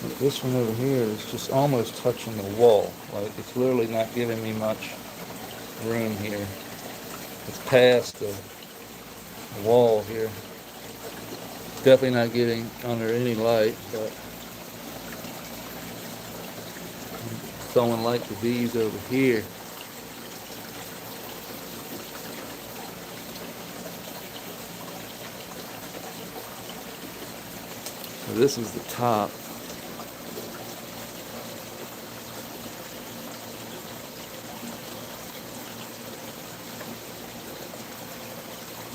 But this one over here is just almost touching the wall. Like it's literally not giving me much room here. It's past the wall here. Definitely not getting under any light, but I'm throwing light to these over here. So this is the top.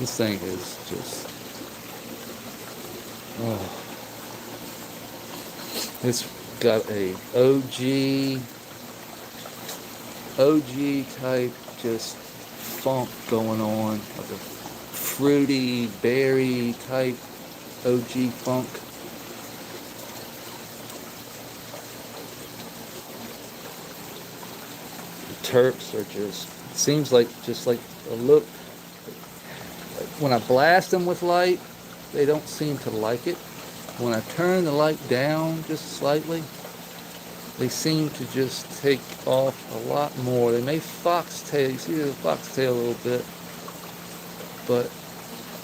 This thing is just, oh, it's got a OG type just funk going on, like a fruity berry type OG funk. The terps are just, it seems like just like a look. When I blast them with light, they don't seem to like it. When I turn the light down just slightly, they seem to just take off a lot more. They may foxtail, you see the foxtail a little bit, but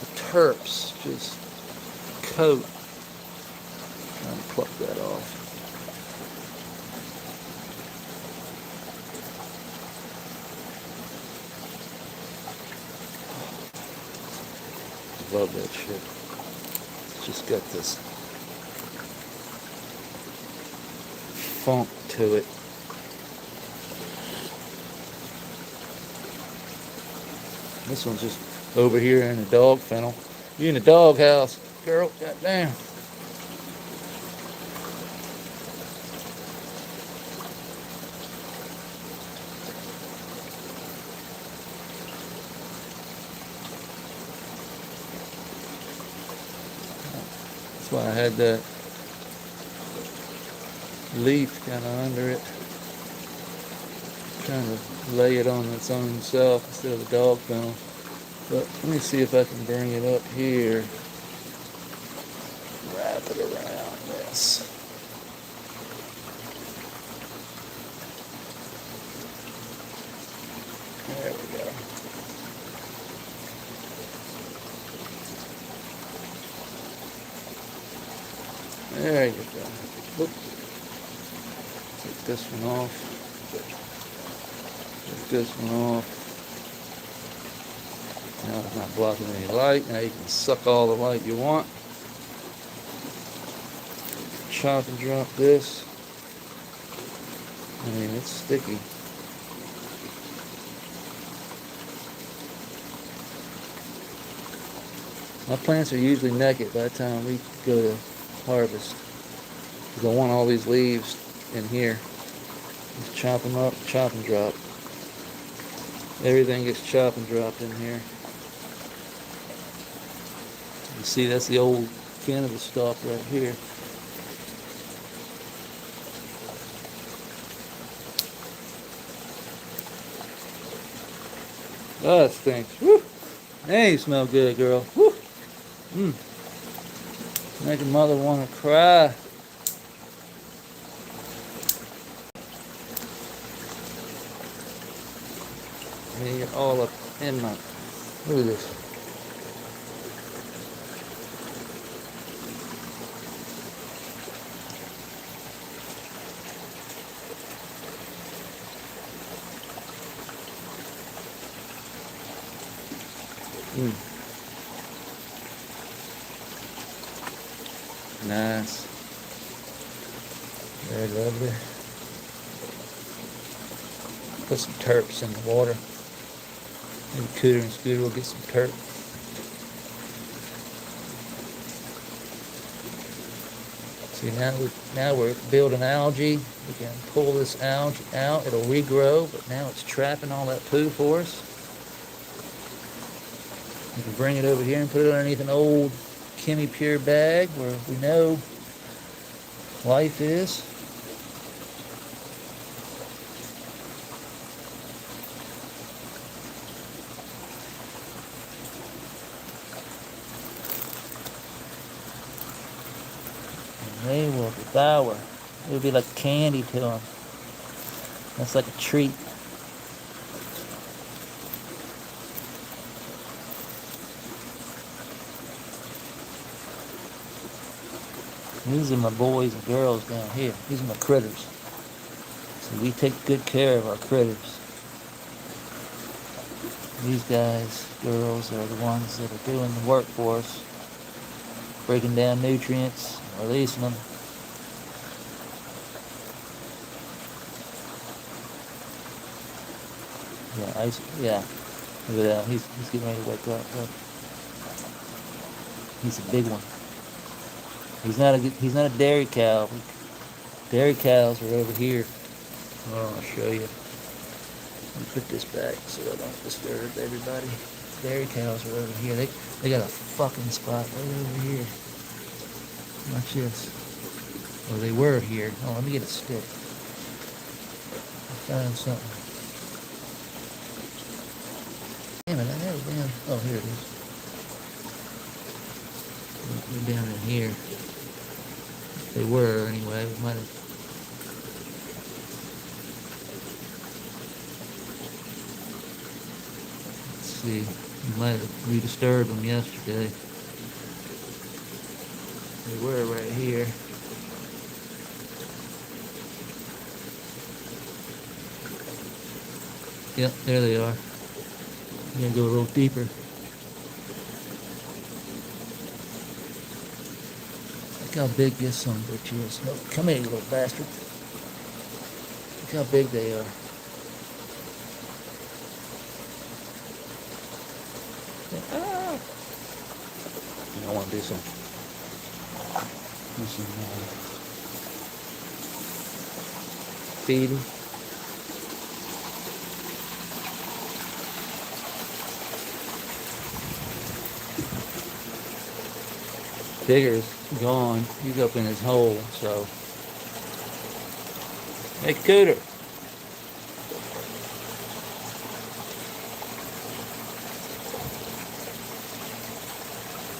the terps just coat. Trying to pluck that off. Love that shit. It's just got this funk to it. This one's just over here in the dog kennel. You in the dog house, girl, goddamn. That's why I had that leaf kind of under it. Trying to lay it on its own self instead of the dog kennel. But let me see if I can bring it up here. Wrap it around this. There we go. There you go. Oops. Take this one off. Take this one off. Now it's not blocking any light. Now you can suck all the light you want. Chop and drop this. I mean, it's sticky. My plants are usually naked by the time we go to harvest. Because I want all these leaves in here. Just chop them up, chop and drop. Everything gets chopped and dropped in here. You see, that's the old cannabis stalk right here. Oh, it stinks. Woo! Hey, you smell good, girl. Woo! Making mother want to cry. Me get all up in my. Look at this. Nice. Very lovely. Put some terps in the water. Maybe Cooter and Scooter will get some terp. See, now we're building algae. We can pull this algae out. It'll regrow, but now it's trapping all that poo for us. We can bring it over here and put it underneath an old Chemi Pure bag where we know life is. And they will devour. It will be like candy to them. That's like a treat. These are my boys and girls down here. These are my critters. So we take good care of our critters. These guys, girls, are the ones that are doing the work for us, breaking down nutrients, releasing them. Yeah. Look at that. He's getting ready to wake up. Look. He's a big one. He's not a dairy cow. Dairy cows are over here. Oh, I'll show you. Let me put this back so I don't disturb everybody. Dairy cows are over here. They got a fucking spot right over here. Watch this. Or they were here. Oh, let me get a stick. Find something. Damn it, I had it down. Oh, here it is. They're down in here. They were, anyway. We might have... Let's see. We might have redisturbed them yesterday. They were right here. Yep, there they are. I'm gonna go a little deeper. Look how big this son of a bitch is. Oh, come here, you little bastard. Look how big they are. Ah! I want to do some feeding. Digger's gone. He's up in his hole, so. Hey, Cooter.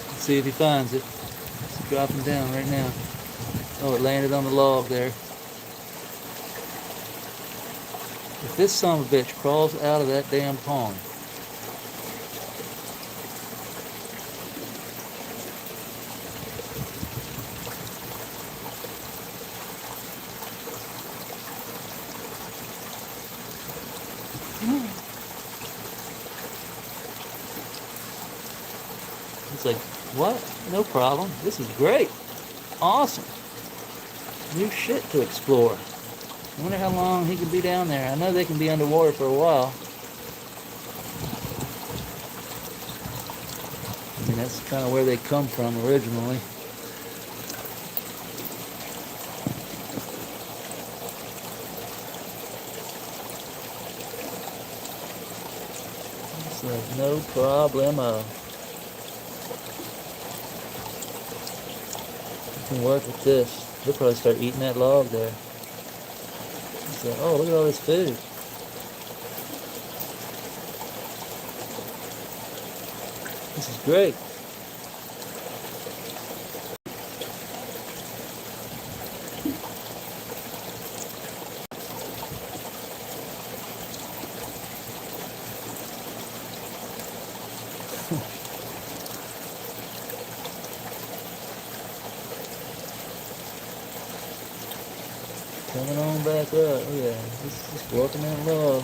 Let's see if he finds it. Let's drop him down right now. Oh, it landed on the log there. If this son of a bitch crawls out of that damn pond, it's like, what? No problem. This is great. Awesome. New shit to explore. I wonder how long he can be down there. I know they can be underwater for a while. I mean, that's kind of where they come from originally. It's like no problemo. You can work with this. They'll probably start eating that log there. So, oh, look at all this food. This is great. Coming on back up. Oh yeah, just walking that log.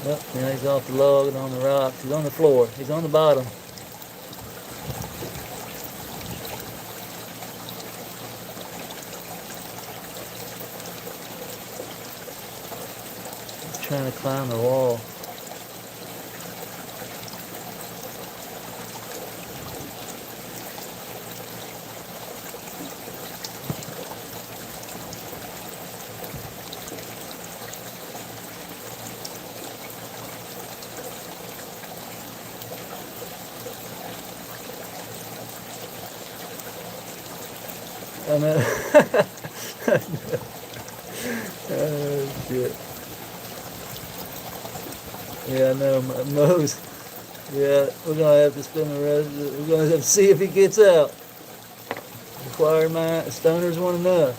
Well, now he's off the log and on the rocks. He's on the floor. He's on the bottom. Trying to climb the wall. I know. Oh shit. Yeah, I know. Mo's Yeah, we're gonna have to spend the rest of it. We're gonna have to see if he gets out. Inquiring minds, stoners want to know.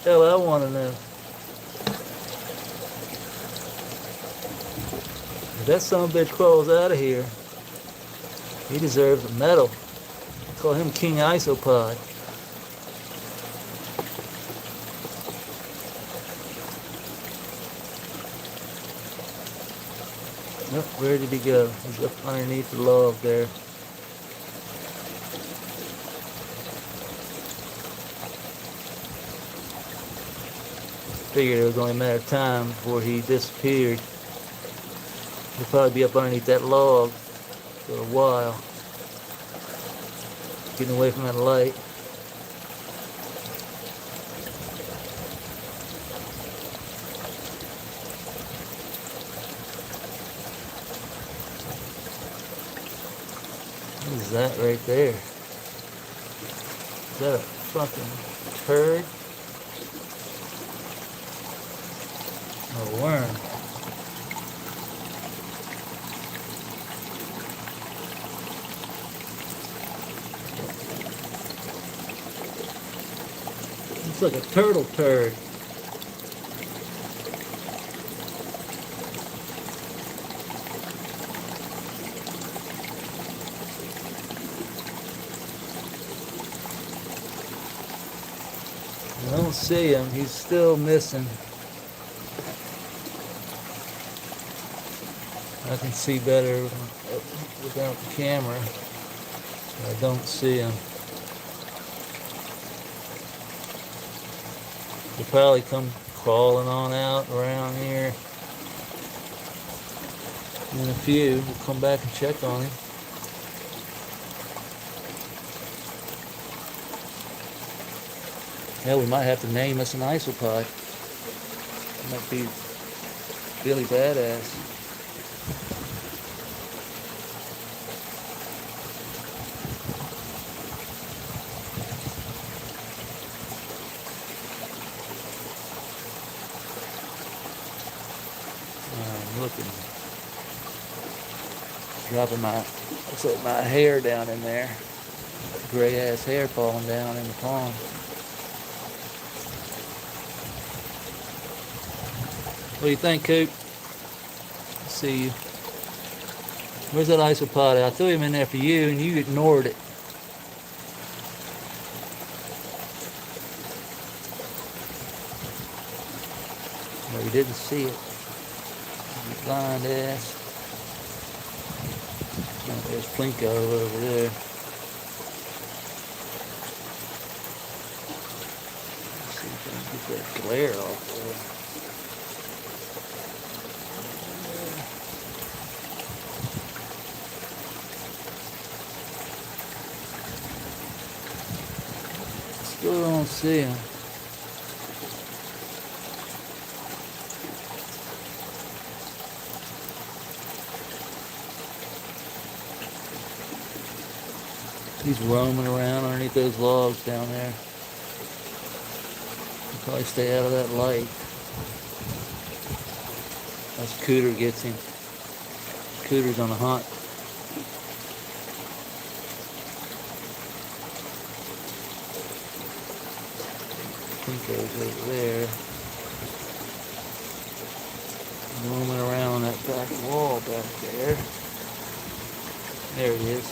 Hell, I want to know. If that son of a bitch crawls out of here, he deserves a medal. Call him King Isopod. Nope, where did he go? He's up underneath the log there. Figured it was only a matter of time before he disappeared. He'll probably be up underneath that log for a while. Getting away from that light. What is that right there? Is that a fucking turd? A worm. Looks like a turtle turd. I don't see him. He's still missing. I can see better without the camera. I don't see him. He'll probably come crawling on out around here. In a few, we'll come back and check on him. Yeah, we might have to name us an isopod. Might be Billy Badass. I'm looking, dropping looks like my hair down in there. Gray ass hair falling down in the pond. What do you think, Coop? See you. Where's that isopod? I threw him in there for you and you ignored it. No, you didn't see it. You blind ass. Oh, there's Plinko over there. Let's see if I can get that glare off there. Still don't see him. He's roaming around underneath those logs down there. He'll probably stay out of that light. That's Cooter gets him. Cooter's on a hunt. Pinko's over there. Roaming around that back wall back there. There he is.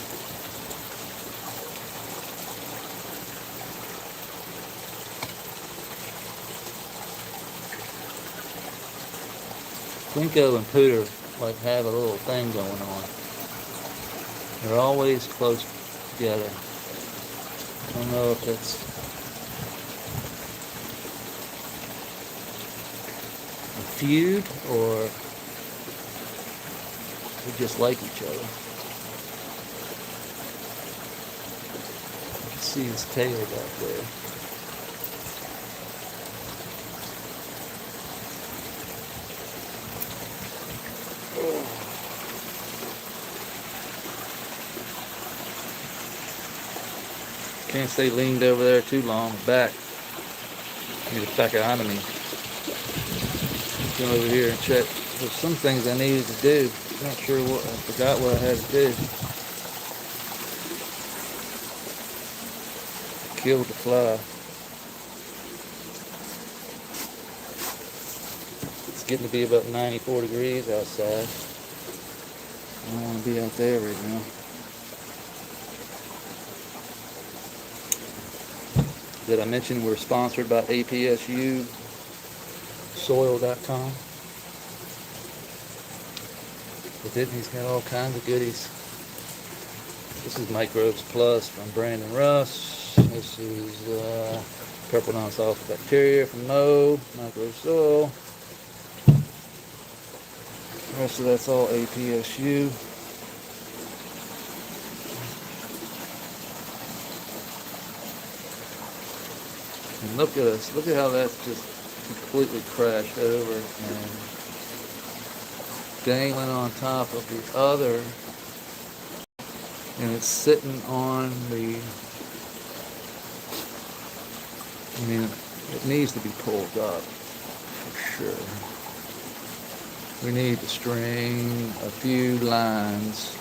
Pinko and Pooter like have a little thing going on. They're always close together. I don't know if it's a feud or they just like each other. You can see his tail back there. Can't stay leaned over there too long. Back. Need to back behind me. Come over here and check. there's some things I needed to do. Not sure what, I forgot what I had to do. Killed the fly. It's getting to be about 94 degrees outside. I don't want to be out there right now. Did I mention we're sponsored by APSU soil.com? But then he's got all kinds of goodies. This is Microbes Plus from Brandon Russ. This is purple non-sulfur bacteria from Mo, micro soil. The rest of that's all APSU. And look at us, look at how that's just completely crashed over and dangling on top of the other, and it's sitting on the, I mean, it needs to be pulled up for sure. We need to string a few lines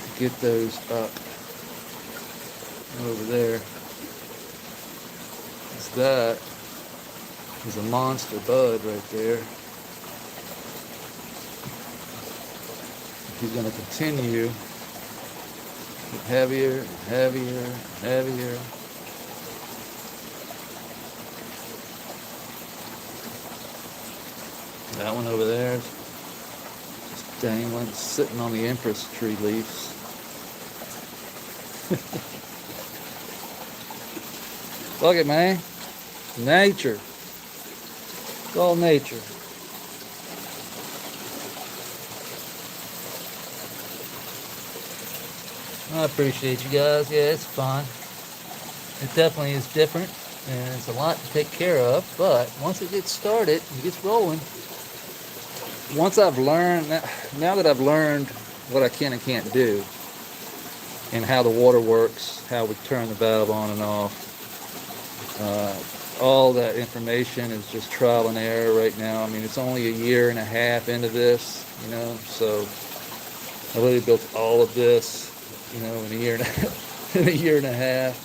to get those up over there. That is a monster bud right there. He's going to continue to get heavier and heavier and heavier. That one over there is just dangling, sitting on the empress tree leaves. Look it, man. Nature. It's all nature. I appreciate you guys. Yeah, it's fun. It definitely is different, and it's a lot to take care of, but once it gets started, it gets rolling. Once I've learned, now that I've learned what I can and can't do, and how the water works, how we turn the valve on and off, all that information is just trial and error right now. I mean, it's only a year and a half into this, you know, so I really built all of this, you know, in a year and a half, in a year and a half.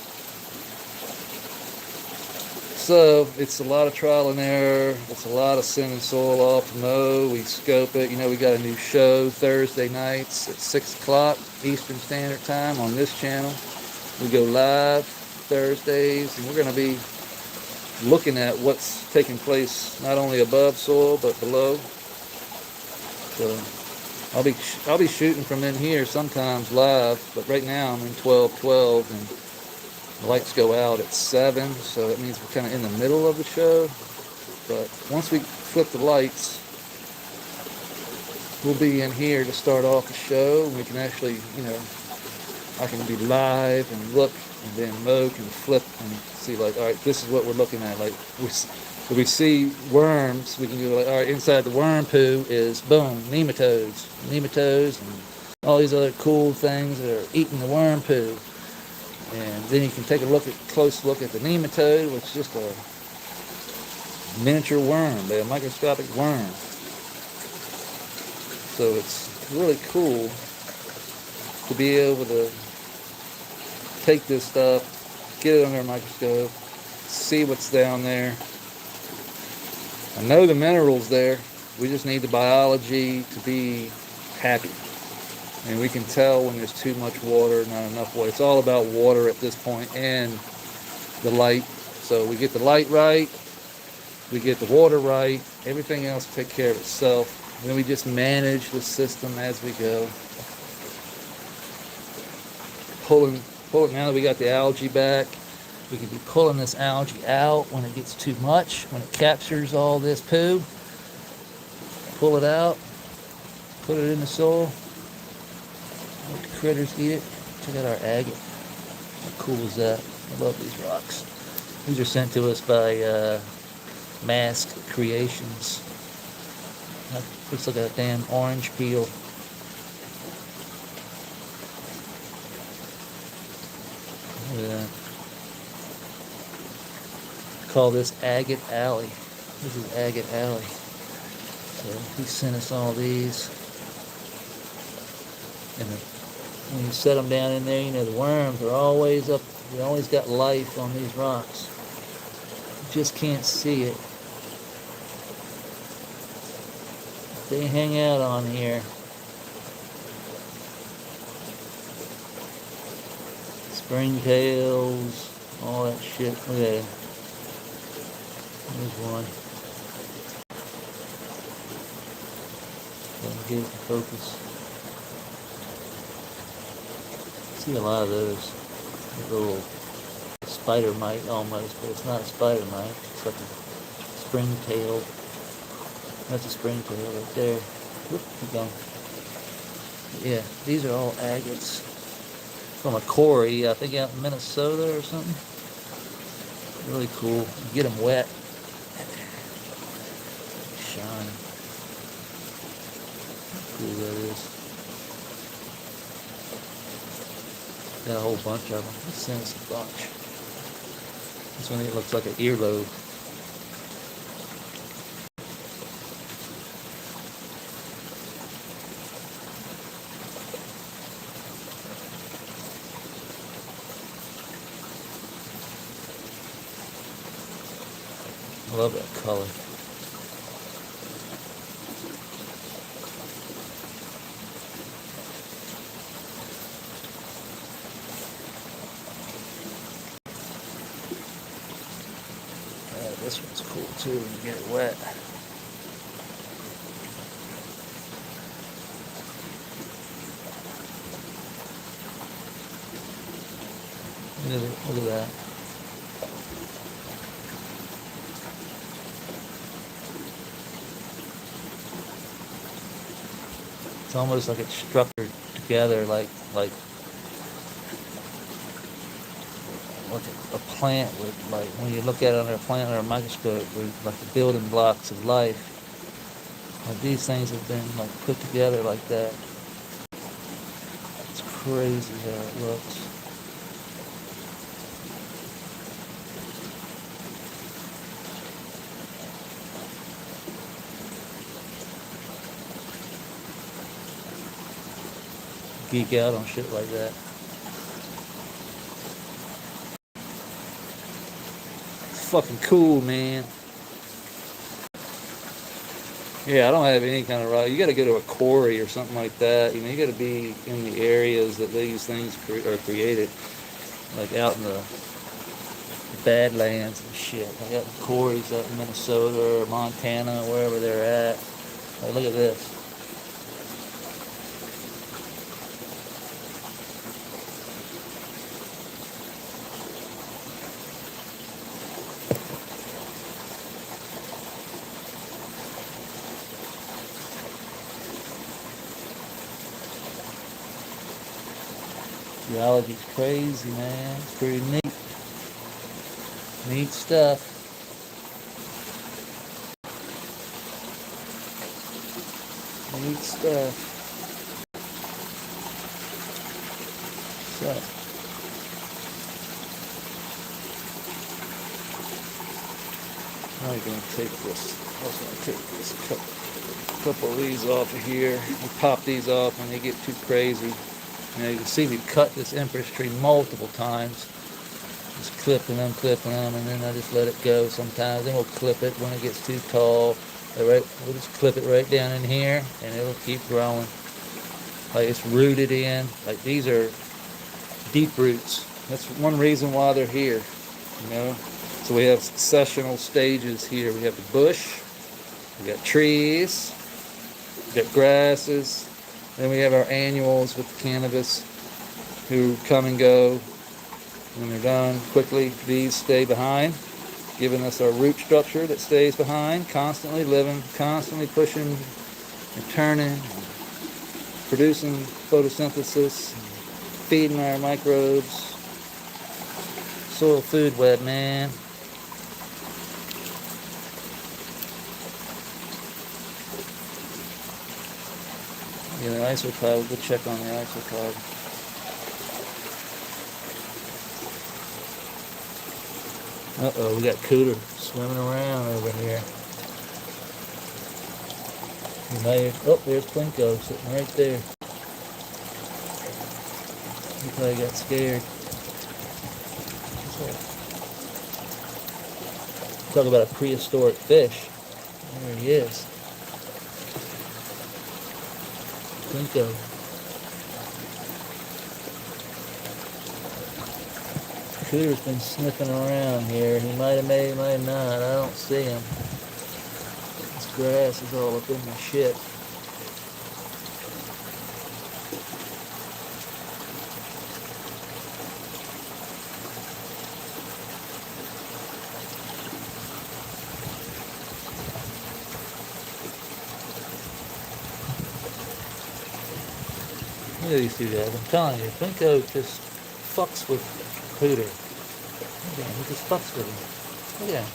So it's a lot of trial and error. It's a lot of sending soil off to mow. We scope it. You know, we got a new show Thursday nights at 6 o'clock Eastern Standard Time on this channel. We go live Thursdays, and we're going to be looking at what's taking place not only above soil but below. So I'll be shooting from in here sometimes live, but right now I'm in 1212 and the lights go out at 7, so that means we're kind of in the middle of the show. But once we flip the lights, we'll be in here to start off the show. We can actually, you know, I can be live and look, and then Mo can flip and see, like, all right, this is what we're looking at. Like, if we see worms, we can go like, all right, inside the worm poo is, boom, nematodes, and all these other cool things that are eating the worm poo. And then you can take a close look at the nematode, which is just a miniature worm, a microscopic worm. So it's really cool to be able to take this stuff, get it under a microscope, see what's down there. I know the minerals there. We just need the biology to be happy. And we can tell when there's too much water, not enough water. It's all about water at this point, and the light. So we get the light right, we get the water right, everything else will take care of itself. And then we just manage the system as we go. Pulling now that we got the algae back, we can be pulling this algae out when it gets too much, when it captures all this poo. Pull it out, put it in the soil. Let the critters eat it. Check out our agate. How cool is that? I love these rocks. These are sent to us by Mask Creations. That looks like a damn orange peel. Look at that. Call this Agate Alley. This is Agate Alley. So he sent us all these. And when you set them down in there, you know, the worms are always up. They always got life on these rocks. You just can't see it. They hang out on here. Springtails, all that shit. Look at it. There's one. Get it to focus. See a lot of those. A little spider mite almost, but it's not a spider mite. It's like a springtail. That's a springtail right there. Whoop, keep going. Yeah, these are all agates from a quarry, I think out in Minnesota or something. Really cool. You get them wet. Shine. How cool that is. Got a whole bunch of them. Let's send us a bunch. This one here looks like an earlobe. I love that color. This one's cool too when you get it wet. Look at that. It's almost like it's structured together like a plant would, like when you look at it under a plant under a microscope, like the building blocks of life. Like these things have been like put together like that. It's crazy how it looks. Geek out on shit like that. Fucking cool, man. Yeah, I don't have any kind of rock. You got to go to a quarry or something like that. You know, you got to be in the areas that these things are created, like out in the badlands and shit. Like out in quarries out in Minnesota or Montana, wherever they're at. Like, look at this. Geology's crazy, man. It's pretty neat. Neat stuff. Neat stuff. So, now you're going to take this. I was going to take this couple of these off of here. We pop these off when they get too crazy. You know, you can see we cut this empress tree multiple times. Just clipping them, and then I just let it go sometimes. Then we'll clip it when it gets too tall. We'll just clip it right down in here, and it'll keep growing. Like it's rooted in. Like these are deep roots. That's one reason why they're here, you know. So we have successional stages here. We have the bush, we got trees, we got grasses. Then we have our annuals with the cannabis who come and go. When they're done quickly, these stay behind, giving us our root structure that stays behind, constantly living, constantly pushing and turning, producing photosynthesis, feeding our microbes. Soil food web, man. Yeah, the isocod, we'll go check on the isocod. Uh-oh, we got cooter swimming around over here. You may, oh, there's Plinko sitting right there. He probably got scared. Talk about a prehistoric fish. There he is. Plinko. Cooter's been sniffing around here. He might have made, might have not. I don't see him. This grass is all up in my shit. Look at these two guys. I'm telling you, Plinko just fucks with Cooter. Look at him. He just fucks with him. Look at him.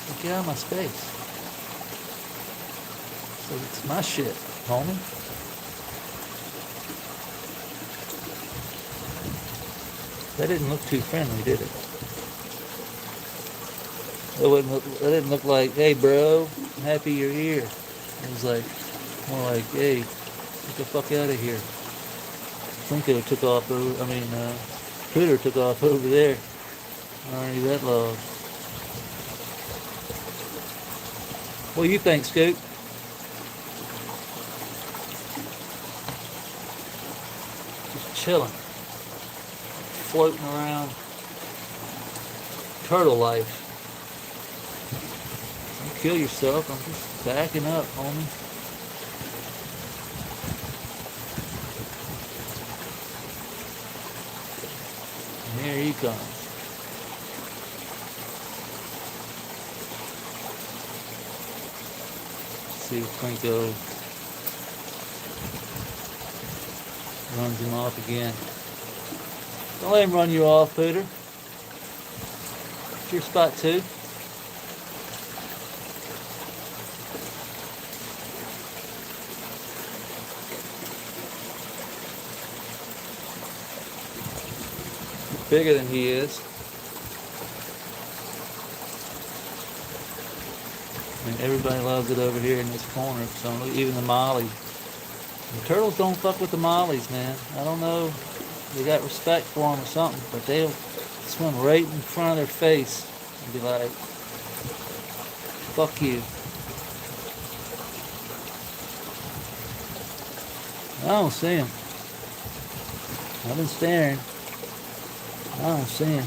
Like, get out of my space. So it's my shit, homie. That didn't look too friendly, did it? That didn't look like, hey bro, I'm happy you're here. It was like, more like, hey, get the fuck out of here. Plinko took off over, Cooter took off over there. Already that log. What do you think, Scoop? Just chilling. Floating around. Turtle life. Don't kill yourself. I'm just backing up, homie. And here he comes. See if Plinko runs him off again. Don't let him run you off, Pooter. It's your spot too. Bigger than he is. I mean, everybody loves it over here in this corner. So even the mollies. The turtles don't fuck with the mollies, man. I don't know. They got respect for them or something, but they'll swim right in front of their face and be like, "Fuck you." I don't see him. I've been staring. I don't see him.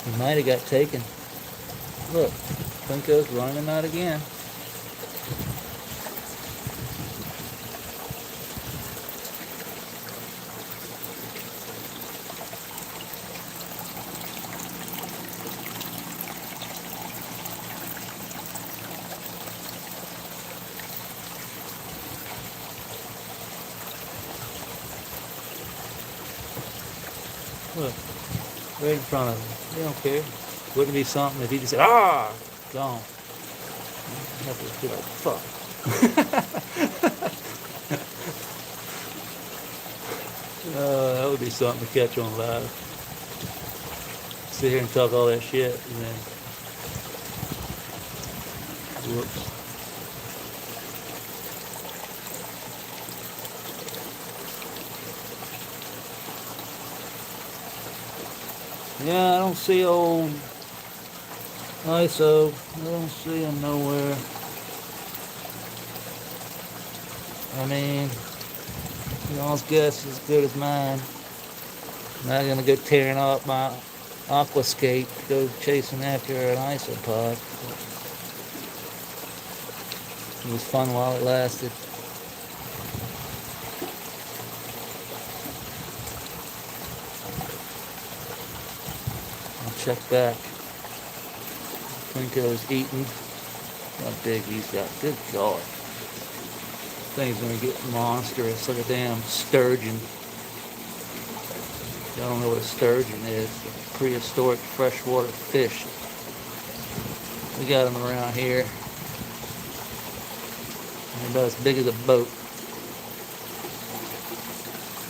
He might have got taken. Look, Plinko's running him out again. Look, right in front of him. They don't care. Wouldn't it be something if he just said, "Ah!" Gone. You have to be like, fuck. That would be something to catch on live. Sit here and talk all that shit and then, whoops. Yeah, I don't see old ISO. I don't see him nowhere. I mean, y'all's guess is as good as mine. I'm not gonna go tearing up my aquascape to go chasing after an isopod. It was fun while it lasted. Check back. Plinko's eating. How big he's got. Good God. Thing's gonna get monstrous. Like a damn sturgeon. Y'all don't know what a sturgeon is. A prehistoric freshwater fish. We got them around here. They're about as big as a boat.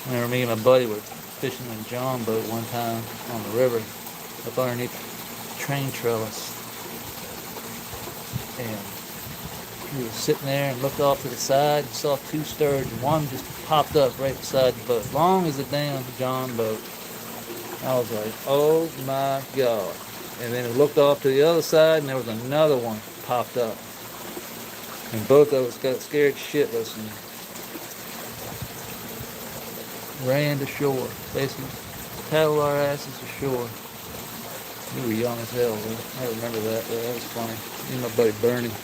I remember me and my buddy were fishing in a John boat one time on the river. up underneath the train trellis. And we were sitting there and looked off to the side and saw two sturgeon. One just popped up right beside the boat, long as the damn John boat. I was like, oh my God. And then it looked off to the other side and there was another one popped up. And both of us got scared shitless and ran to shore. Basically, paddled our asses to shore. We were young as hell, man. I remember that. That was funny. Me and my buddy Bernie.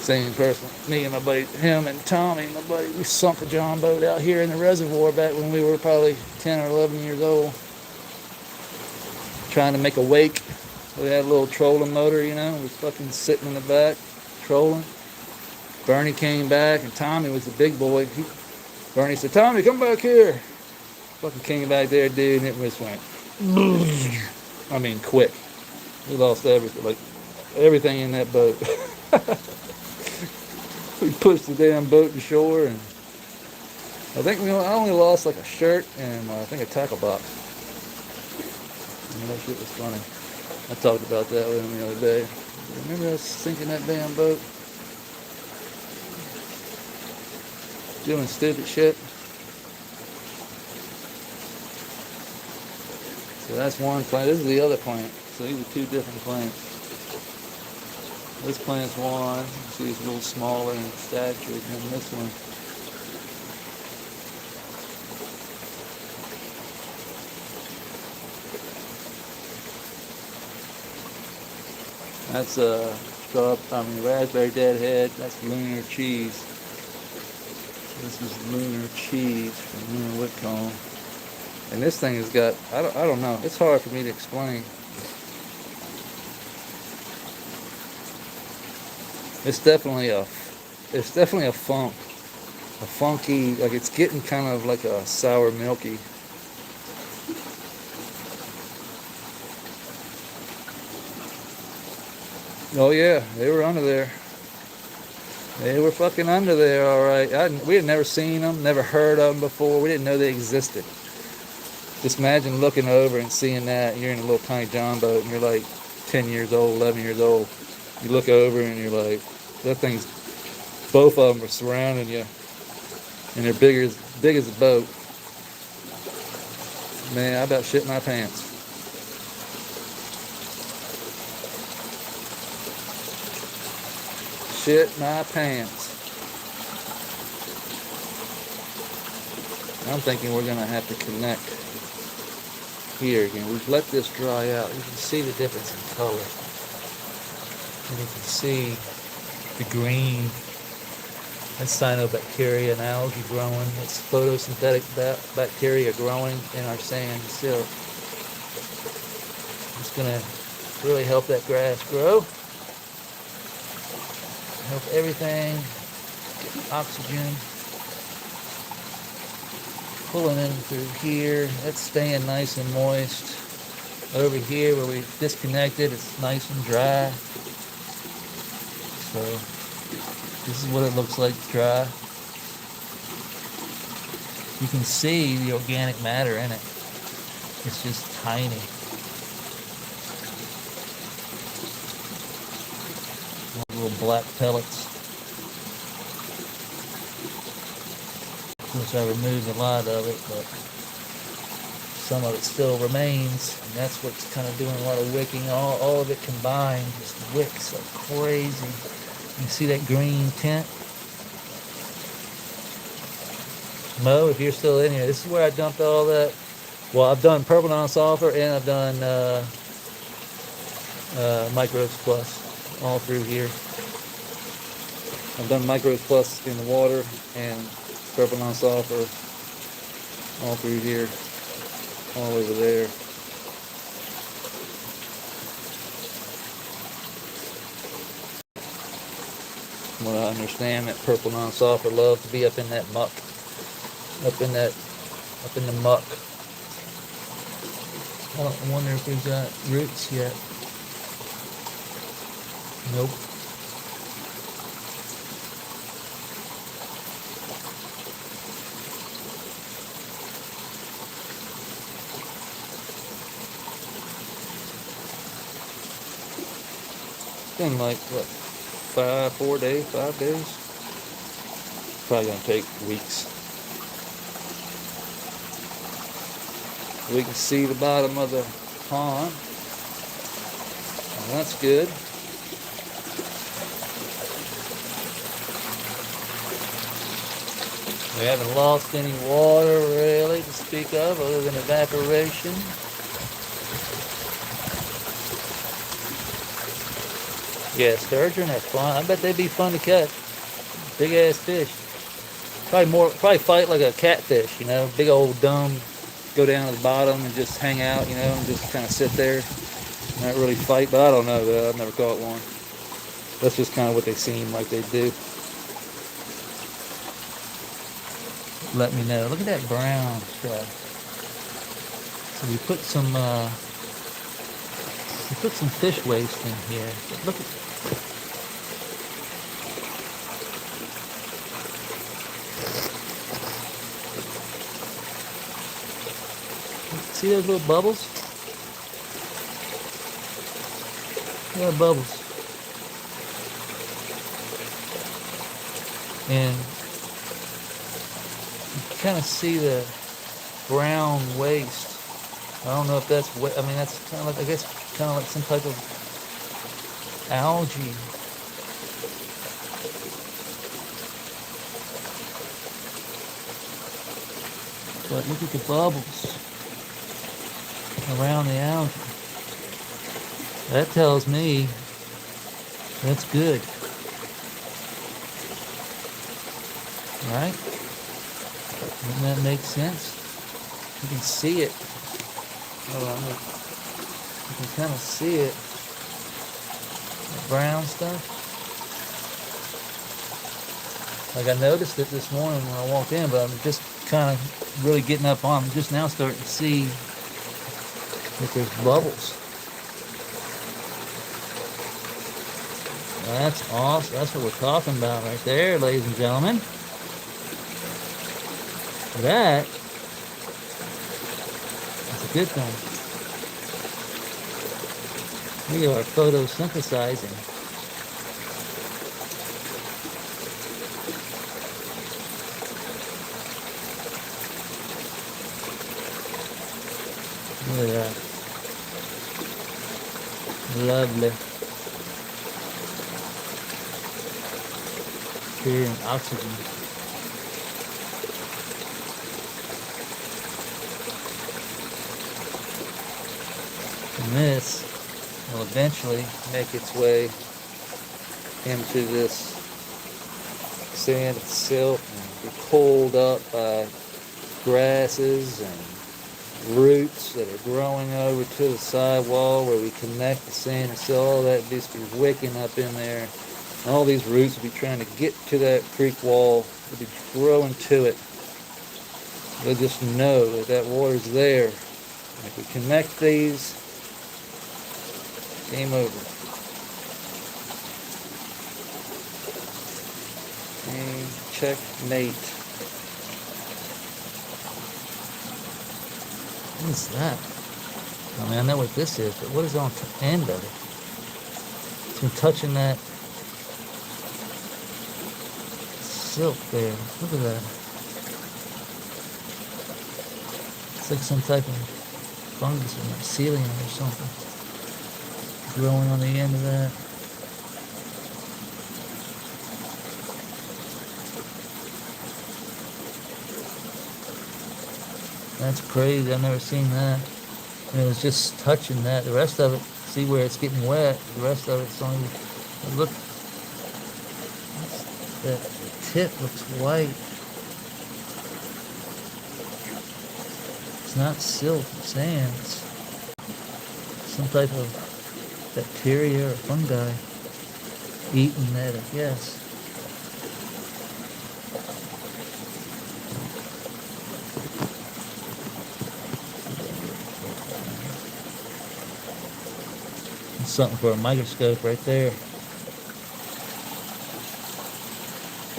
Same person. Me and my buddy, him and Tommy, my buddy, we sunk a John boat out here in the reservoir back when we were probably 10 or 11 years old. Trying to make a wake. We had a little trolling motor, you know. We was fucking sitting in the back, trolling. Bernie came back, and Tommy was the big boy. Bernie said, Tommy, come back here. Fucking came back there, dude, and it just went. I mean, quick. We lost everything, like everything in that boat. We pushed the damn boat to shore, and I think I only lost like a shirt and I think a tackle box. And that shit was funny. I talked about that with him the other day. Remember us sinking that damn boat? Doing stupid shit. So that's one plant. This is the other plant. So these are two different plants. This plant's one. See, it's a little smaller in stature than this one. That's raspberry deadhead. That's lunar cheese. This is lunar cheese from Lunar Whitcomb. And this thing has got, I don't know. It's hard for me to explain. It's definitely a funky, like it's getting kind of like a sour milky. Oh yeah, they were under there. They were fucking under there, all right. We had never seen them, never heard of them before. We didn't know they existed. Just imagine looking over and seeing that. You're in a little tiny John boat, and you're like 10 years old, 11 years old. You look over, and you're like, that thing's, both of them are surrounding you, and they're big as the boat. Man, I about shit my pants. Shit my pants. I'm thinking we're gonna have to connect here again. We've let this dry out. You can see the difference in color. And you can see the green. That's cyanobacteria and algae growing. It's photosynthetic bacteria growing in our sand still. It's gonna really help that grass grow. Help everything get oxygen pulling in through here. That's staying nice and moist. Over here where we disconnected, it's nice and dry. So this is what it looks like dry. You can see the organic matter in it. It's just tiny. Little black pellets. Of course, I removed a lot of it, but some of it still remains, and that's what's kind of doing a lot of wicking. All of it combined just wicks like crazy. You see that green tint? Mo, if you're still in here, this is where I dumped all that. Well, I've done purple non-sulfur and I've done microbes plus all through here. I've done microbes plus in the water and purple non-sulfur all through here, all over there. From what I understand, that purple non-sulfur loves to be up in that muck, up in the muck. I wonder if we've got roots yet. Nope. It's been like, what, 4 days, 5 days? Probably gonna take weeks. We can see the bottom of the pond. Well, that's good. We haven't lost any water really to speak of other than evaporation. Yeah, sturgeon are fun. I bet they'd be fun to catch. Big ass fish. Probably fight like a catfish, you know, big old dumb, go down to the bottom and just hang out, you know, and just kind of sit there. Not really fight, but I don't know though. I've never caught one. That's just kind of what they seem like they do. Let me know. Look at that brown stuff. So we put some fish waste in here. Look at. See those little bubbles? Look at bubbles. And you kind of see the brown waste. I don't know if that's I mean, that's kind of like, I guess, kind of like some type of algae. But look at the bubbles around the algae. That tells me that's good. Right? Doesn't that make sense? You can see it. Hold on, you can kind of see it. The brown stuff. Like I noticed it this morning when I walked in, but I'm just kind of really getting up on. I'm just now starting to see that there's bubbles. That's awesome. That's what we're talking about right there, ladies and gentlemen. That's a good thing. We are photosynthesizing. Look at that. Lovely. Creating oxygen. And this will eventually make its way into this sand itself and be pulled up by grasses and roots that are growing over to the sidewall where we connect the sand and so all that just be wicking up in there. And all these roots will be trying to get to that creek wall. They'll be growing to it. They'll just know that that water's there. And if we connect these, game over. And checkmate. What is that? I mean, I know what this is, but what is on the end of it? It's been touching that silk there. Look at that. It's like some type of fungus or mycelium or something growing on the end of that. That's crazy. I've never seen that. And it was just touching that. The rest of it, see where it's getting wet. The rest of it's only, look, that tip looks white. It's not silk, it's sand. It's some type of bacteria or fungi eating that, I guess. It's something for a microscope right there.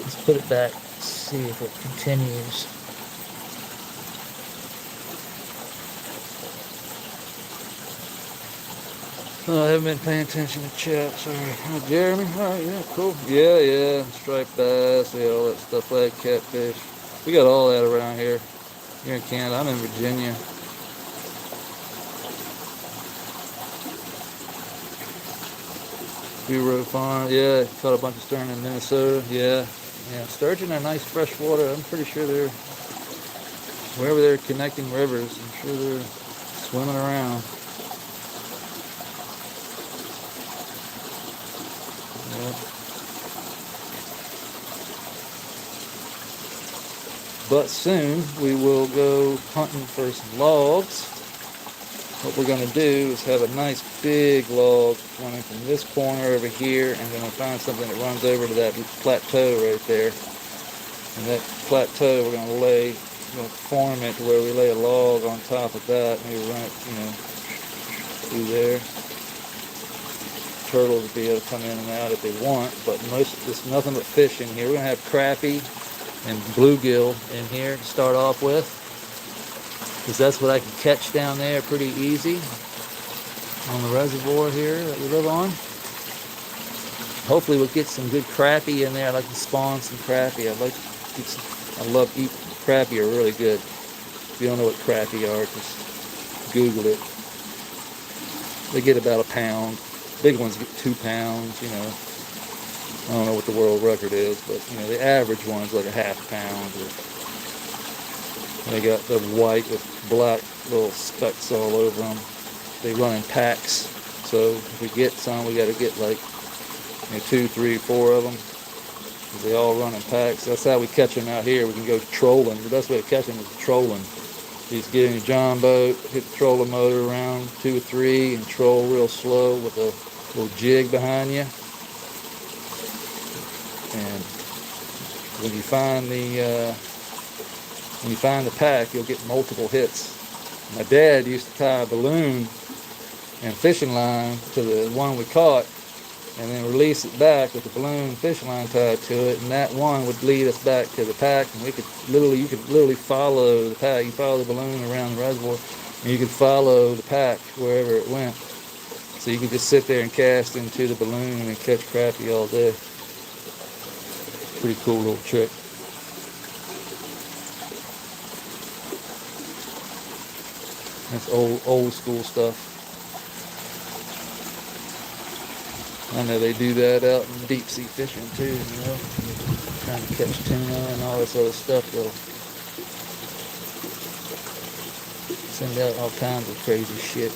Let's put it back, see if it continues.
Oh, I haven't been paying attention to chat, sorry. Oh, Jeremy, alright, yeah, cool. Yeah, striped bass, yeah, all that stuff, like catfish. We got all that around here. Here in Canada, I'm in Virginia. Bureau Farm, yeah, caught a bunch of sturgeon in Minnesota, yeah. Yeah, sturgeon are nice freshwater. I'm pretty sure they're, wherever they're connecting rivers, I'm sure they're swimming around. Yeah. But soon we will go hunting for some logs. What we're going to do is have a nice big log running from this corner over here, and then we'll find something that runs over to that plateau right there. And that plateau we're going to lay, we're going to form it to where we lay a log on top of that, maybe run it, through there. Turtles will be able to come in and out if they want, but it's nothing but fish in here. We're going to have crappie and bluegill in here to start off with, because that's what I can catch down there pretty easy on the reservoir here that we live on. Hopefully we'll get some good crappie in there. I'd like to spawn some crappie. I love eating crappie, are really good. If you don't know what crappie are, just Google it. They get about a pound. Big ones get 2 pounds, I don't know what the world record is, but the average one's like a ½ pound. They got the white with black little specks all over them. They run in packs, so if we get some, we got to get like 2, 3, 4 of them, because they all run in packs. That's how we catch them out here. We can go trolling. The best way to catch them is trolling. You just get in your john boat, hit the trolling motor around 2 or 3, and troll real slow with a little jig behind you. And when you find the pack, you'll get multiple hits. My dad used to tie a balloon and fishing line to the one we caught, and then release it back with the balloon and fishing line tied to it, and that one would lead us back to the pack, and you could literally follow the pack. You follow the balloon around the reservoir, and you could follow the pack wherever it went. So you could just sit there and cast into the balloon and catch crappie all day. Pretty cool little trick. That's old school stuff. I know they do that out in deep sea fishing too, trying to catch tuna and all this other stuff. They'll send out all kinds of crazy shit.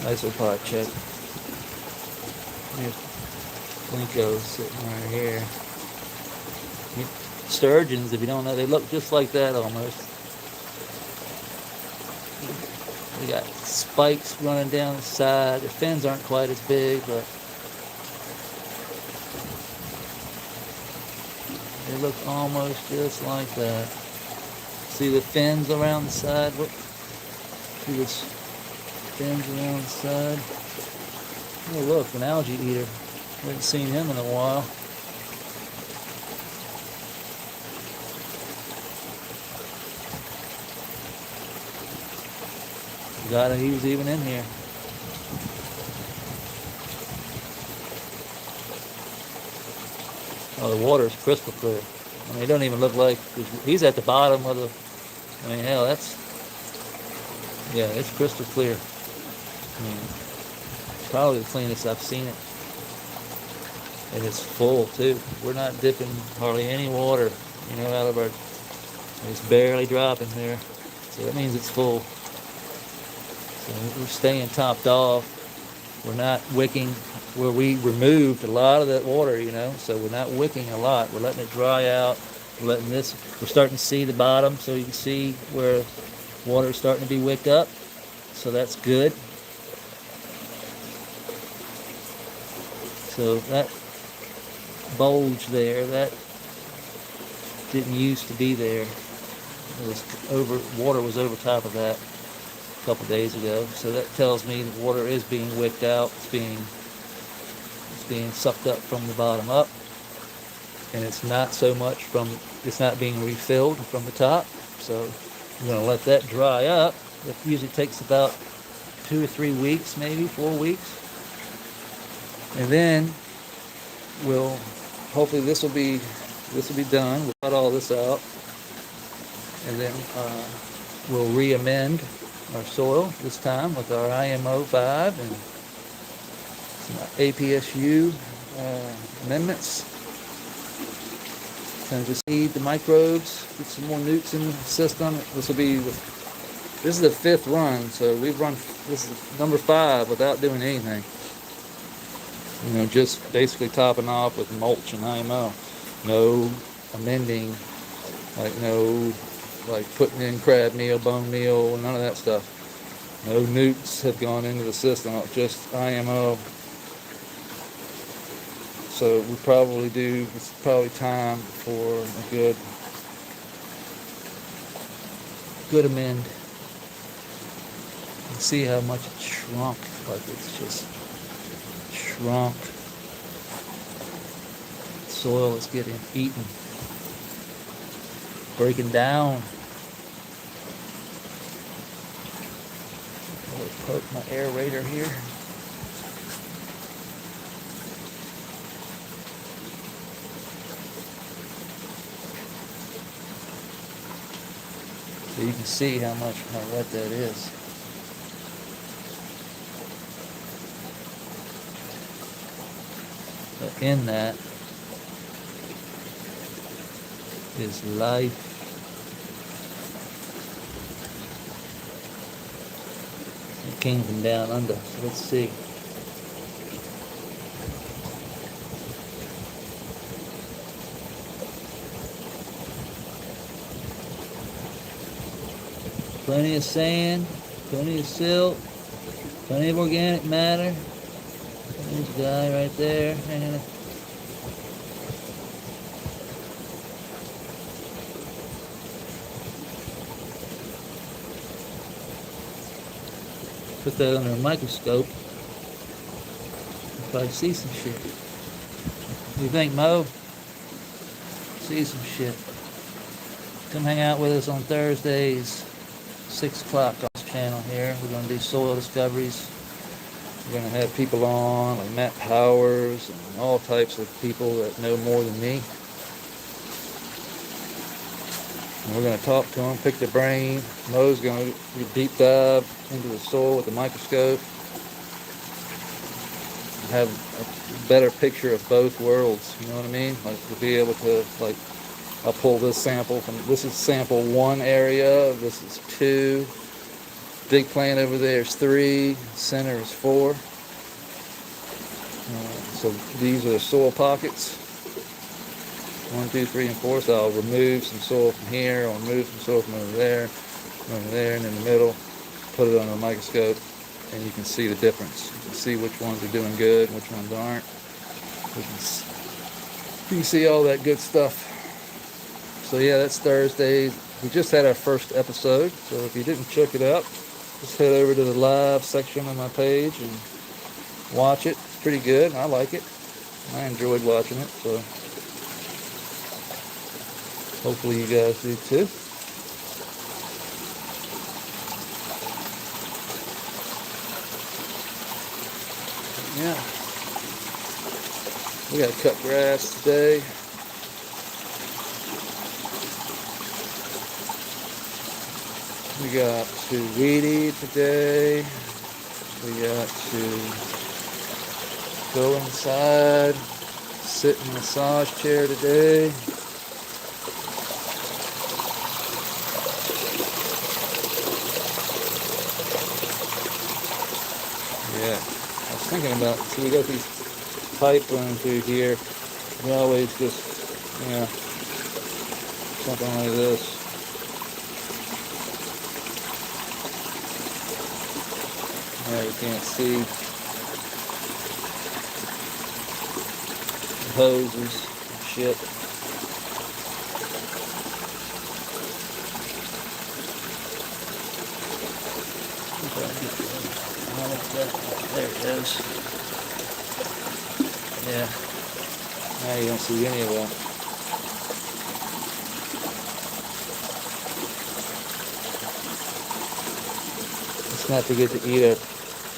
Nice little pot check. Here's Blinko sitting right here. Sturgeons, if you don't know, they look just like that almost. They got spikes running down the side. The fins aren't quite as big, but they look almost just like that. See the fins around the side? See this fins around the side? Oh look, an algae eater. Haven't seen him in a while. He was even in here. Oh, the water is crystal clear. I mean, it don't even look like he's at the bottom of the. I mean, hell, it's crystal clear. I mean, probably the cleanest I've seen it, and it's full too. We're not dipping hardly any water, out of our. It's barely dropping there, so that means it's full. So we're staying topped off. We're not wicking where we removed a lot of that water, so we're not wicking a lot. We're letting it dry out. We're starting to see the bottom, so you can see where water is starting to be wicked up. So that's good. So that bulge there, that didn't used to be there. Water was over top of that a couple days ago, so that tells me the water is being wicked out. It's being sucked up from the bottom up,
and it's not so much from, it's not being refilled from the top. So I'm going to let that dry up. It usually takes about 2 or 3 weeks, maybe 4 weeks. And then we'll, hopefully this will be done. We'll cut all this out. And then we'll re-amend our soil this time with our IMO 5 and some APSU amendments. Kind of just feed the microbes, get some more newts in the system. This is the 5th run, so we've run, this is number 5 without doing anything. You know, just basically topping off with mulch and IMO. No amending, like putting in crab meal, bone meal, none of that stuff. No newts have gone into the system, just IMO. So we probably it's probably time for a good amend. You can see how much it shrunk, like it's just shrunk. Soil is getting eaten, breaking down. I'll poke my aerator here. So you can see how wet that is. But in that is life. It came from down under. So let's see. Plenty of sand, plenty of silt, plenty of organic matter. There's a guy right there. Put that under a microscope. You'll probably see some shit. What do you think, Mo? See some shit. Come hang out with us on Thursdays, 6 o'clock on this channel here. We're going to do soil discoveries. We're going to have people on, like Matt Powers, and all types of people that know more than me. And we're going to talk to them, pick their brain. Mo's going to do a deep dive into the soil with the microscope. Have a better picture of both worlds, you know what I mean? Like to be able to, like, I'll pull this sample from, this is sample 1 area, this is 2. Big plant over there is 3, center is 4. So these are the soil pockets. 1, 2, 3, and 4. So I'll remove some soil from here, I'll remove some soil from over there, and in the middle. Put it under a microscope, and you can see the difference. You can see which ones are doing good, which ones aren't. You can see all that good stuff. So yeah, that's Thursday. We just had our first episode, so if you didn't check it out, just head over to the live section on my page and watch it. It's pretty good. I like it. I enjoyed watching it, so hopefully you guys do too. Yeah. We got to cut grass today. We got to weed eat today. We got to go inside, sit in the massage chair today. Yeah, I was thinking about, see, we got these pipe running through here. We always just, something like this. Yeah, you can't see the hoses and shit. There it goes. Yeah. Now you don't see any of that. Let's not forget to eat our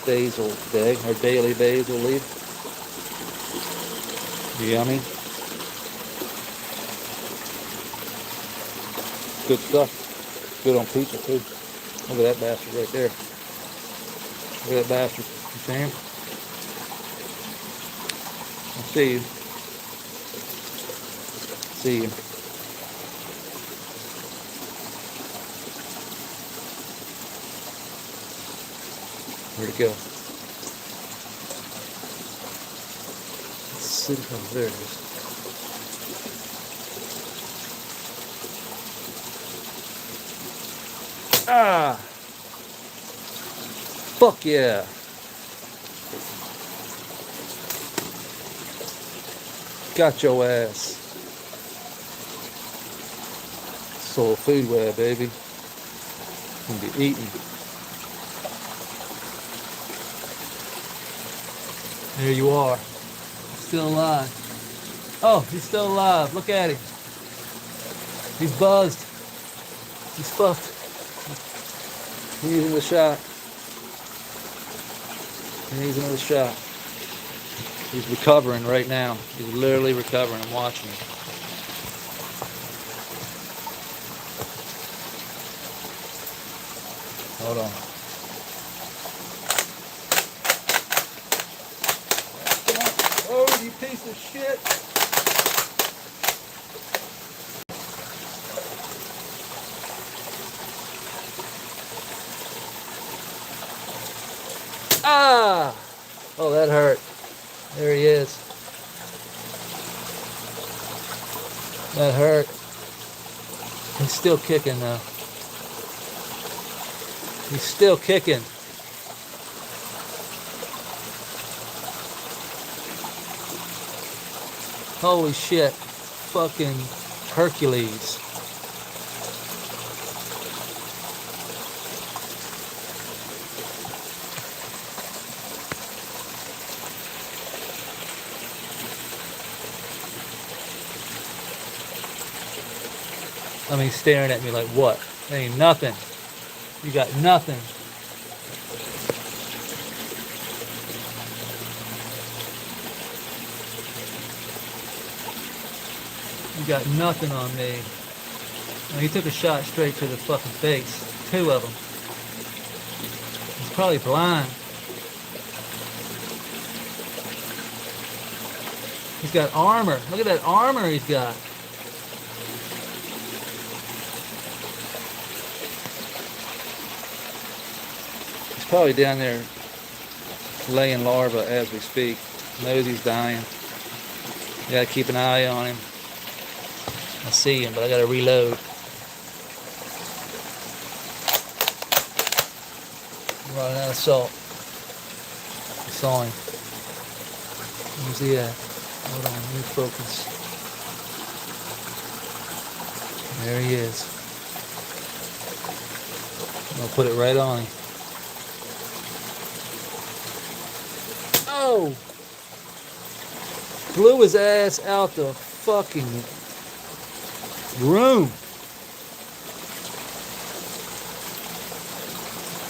basil today, our daily basil leaf. Yummy. Good stuff. Good on pizza too. Look at that bastard right there. Look at that bastard. You see him? I see you. See you. Where'd it go? Let's see. Oh, there it is. Ah! Fuck yeah! Got your ass. Soul foodware, baby. Gonna be eating. There you are. Still alive. Oh, he's still alive. Look at him. He's buzzed. He's fucked. He needs another shot. He needs another shot. He's recovering right now. He's literally recovering. I'm watching him. Hold on. Oh, you piece of shit. Ah! Oh, that hurt. There he is. That hurt. He's still kicking though. He's still kicking. Holy shit. Fucking Hercules. I mean, staring at me like, what? There ain't nothing. You got nothing. You got nothing on me. Well, he took a shot straight to the fucking face. 2 of them. He's probably blind. He's got armor. Look at that armor he's got. Probably down there laying larvae as we speak. Knows he's dying. You gotta keep an eye on him. I see him, but I gotta reload. I'm running out of salt. I saw him. Where's he at? Hold on, let me focus. There he is. I'm gonna put it right on him. Oh! Blew his ass out the fucking room.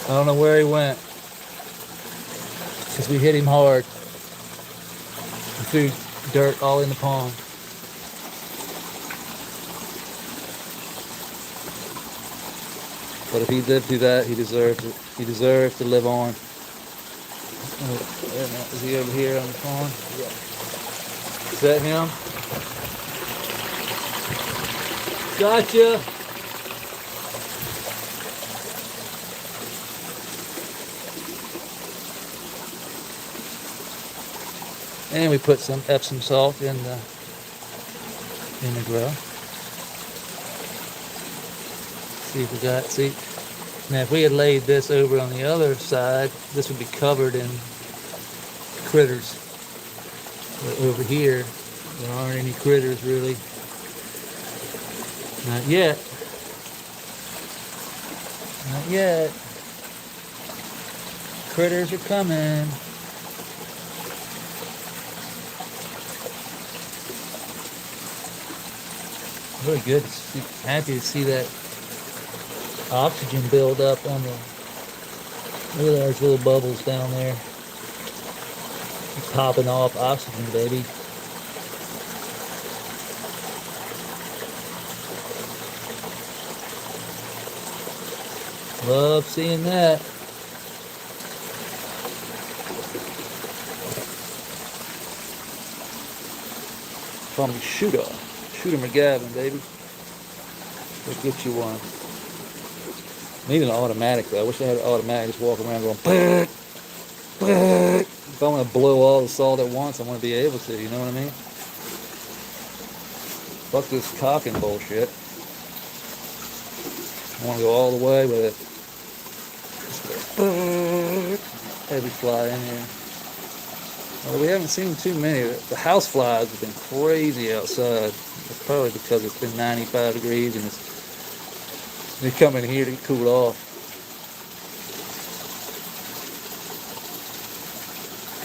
I don't know where he went. Because we hit him hard. We threw dirt all in the pond. But if he lived through that, he deserves it. He deserves to live on. Oh, is he over here on the pond? Yeah. Is that him? Gotcha! And we put some Epsom salt in the grill. See if we got, see. Now if we had laid this over on the other side, this would be covered in critters. But over here, there aren't any critters really. Not yet. Not yet. Critters are coming. Really good. Happy to see that oxygen build up on Look at those little bubbles down there. Popping off oxygen, baby. Love seeing that. Call me Shooter. Shooter McGavin, baby. We'll get you one. Need an automatic though. I wish I had an automatic. Just walk around going, "Bah, bah." If I want to blow all the salt at once, I want to be able to. You know what I mean? Fuck this cocking bullshit. I want to go all the way with it. Every fly in here. Well, we haven't seen too many. The house flies have been crazy outside. It's probably because it's been 95 degrees and they come in here to cool off.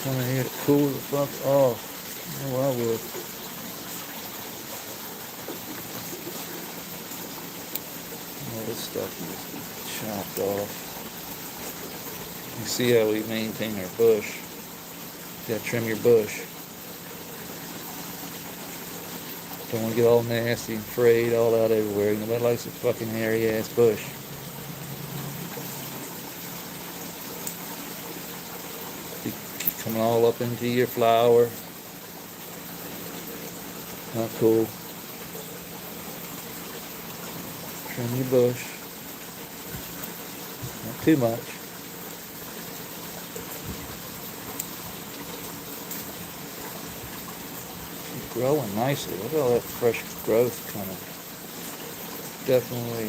Come in here to cool the fuck off. Oh, I would. All this stuff is chopped off. You see how we maintain our bush. You gotta trim your bush. Don't want to get all nasty and frayed all out everywhere. Nobody likes a fucking hairy ass bush. Keep coming all up into your flower. Not cool. Trim your bush. Not too much. Growing nicely. Look at all that fresh growth coming. Definitely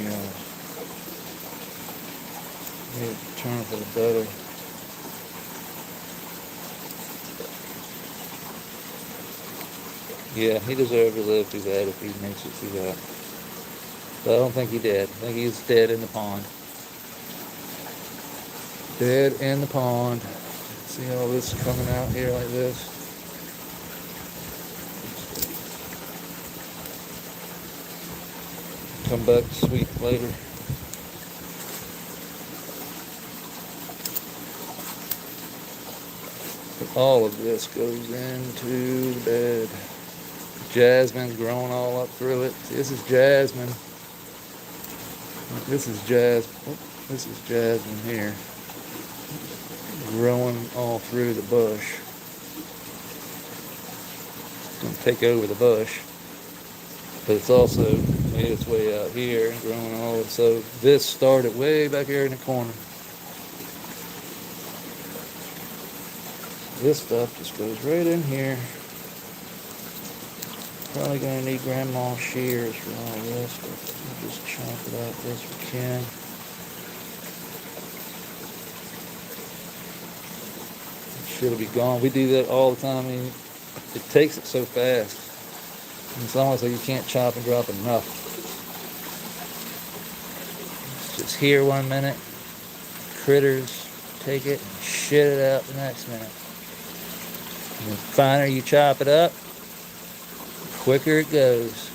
need to turn for the better. Yeah, he deserved to live through that if he makes it through that. But I don't think he did. I think he's dead in the pond. Dead in the pond. See all this coming out here like this? Come back sweet later. But all of this goes into the bed. Jasmine's growing all up through it. This is jasmine. This is jasmine. This is jasmine here. Growing all through the bush. It's going to take over the bush. But it's also made its way out here and growing all. So this started way back here in the corner. This stuff just goes right in here. Probably gonna need grandma's shears for all this, but we'll just chop it out best we can. It should be gone. We do that all the time. I mean, it takes it so fast. It's almost like you can't chop and drop enough. It's just here 1 minute, critters take it and shit it out the next minute. And the finer you chop it up, the quicker it goes.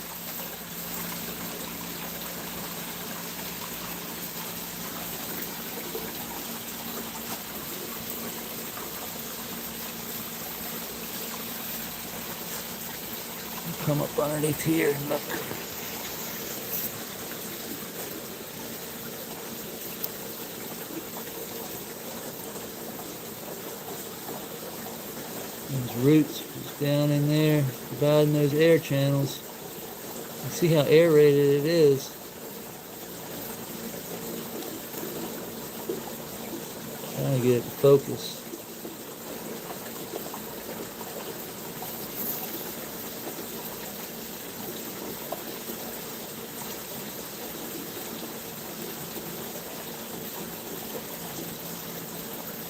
Come up underneath here and look. Those roots just down in there, dividing those air channels. You see how aerated it is. Trying to get it to focus.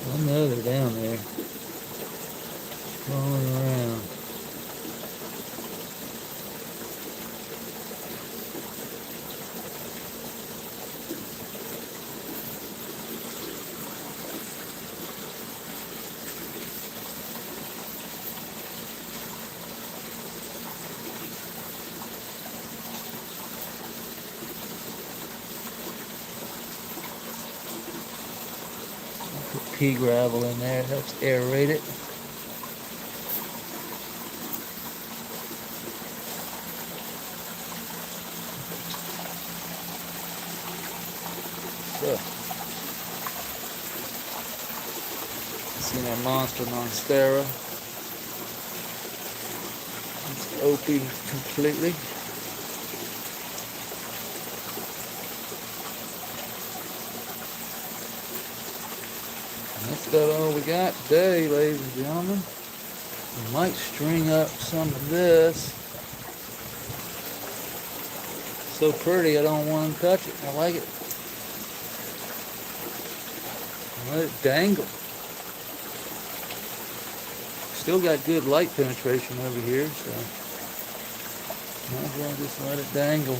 I know they're down there, crawling around. pea gravel in there. It helps aerate it. So, see our monster monstera. It's open completely. That's about all we got today, ladies and gentlemen. We might string up some of this. So pretty, I don't want to touch it. I like it. Let it dangle. Still got good light penetration over here, so might as well just let it dangle.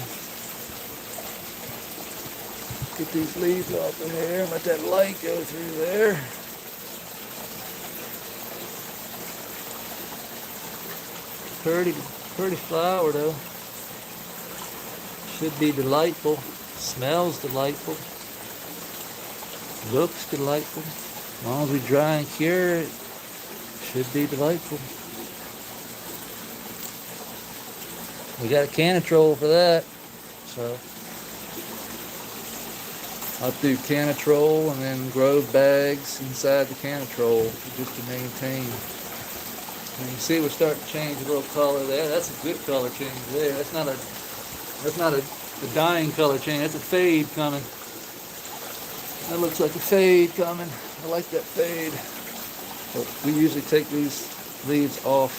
Get these leaves off of here, let that light go through there. Pretty flower though. Should be delightful. Smells delightful. Looks delightful. As long as we dry and cure it, should be delightful. We got a canitrol for that, so I'll do canitrol and then grow bags inside the canitrol just to maintain. And you see we're starting to change a little color there. That's a good color change there. That's not a dying color change. That's a fade coming. That looks like a fade coming. I like that fade. But we usually take these leaves off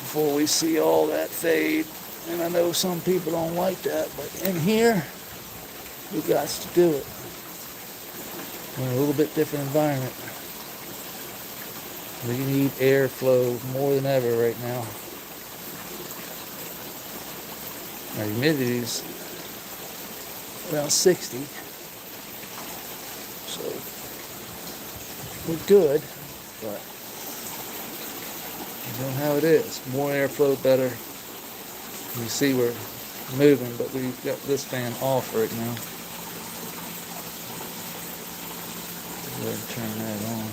before we see all that fade. And I know some people don't like that, but in here, we got to do it. We're in a little bit different environment. We need airflow more than ever right now. Our humidity's around 60. So we're good, but you know how it is. More airflow, better. You see we're moving, but we've got this fan off right now. Go ahead and turn that on.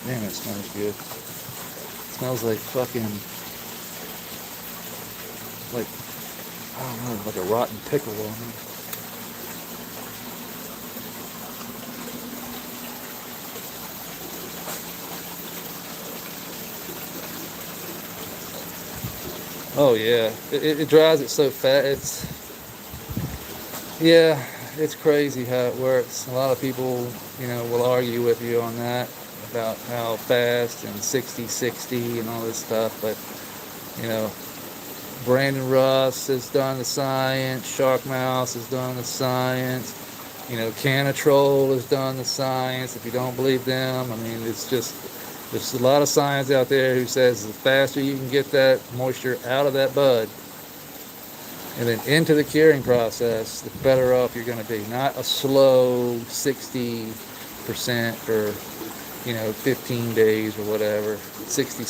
Damn, it smells good. It smells like fucking, like, I don't know, like a rotten pickle on me. Oh yeah, it dries it so fast. It's crazy how it works. A lot of people, will argue with you on that, about how fast and 60-60 and all this stuff, but Brandon Russ has done the science, Shark Mouse has done the science, Canitrol has done the science. If you don't believe them, I mean, there's a lot of science out there who says the faster you can get that moisture out of that bud and then into the curing process, the better off you're going to be. Not a slow 60% for 15 days or whatever, 60,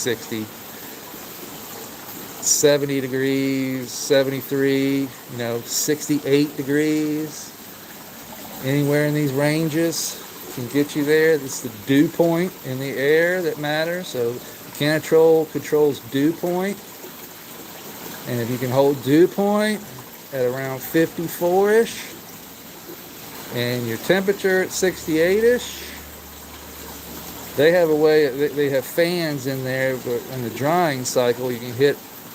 70 degrees, 73, 68 degrees, anywhere in these ranges can get you there. It's the dew point in the air that matters. So Canitrol controls dew point, and if you can hold dew point at around 54-ish and your temperature at 68-ish, they have a way, they have fans in there, but in the drying cycle, you can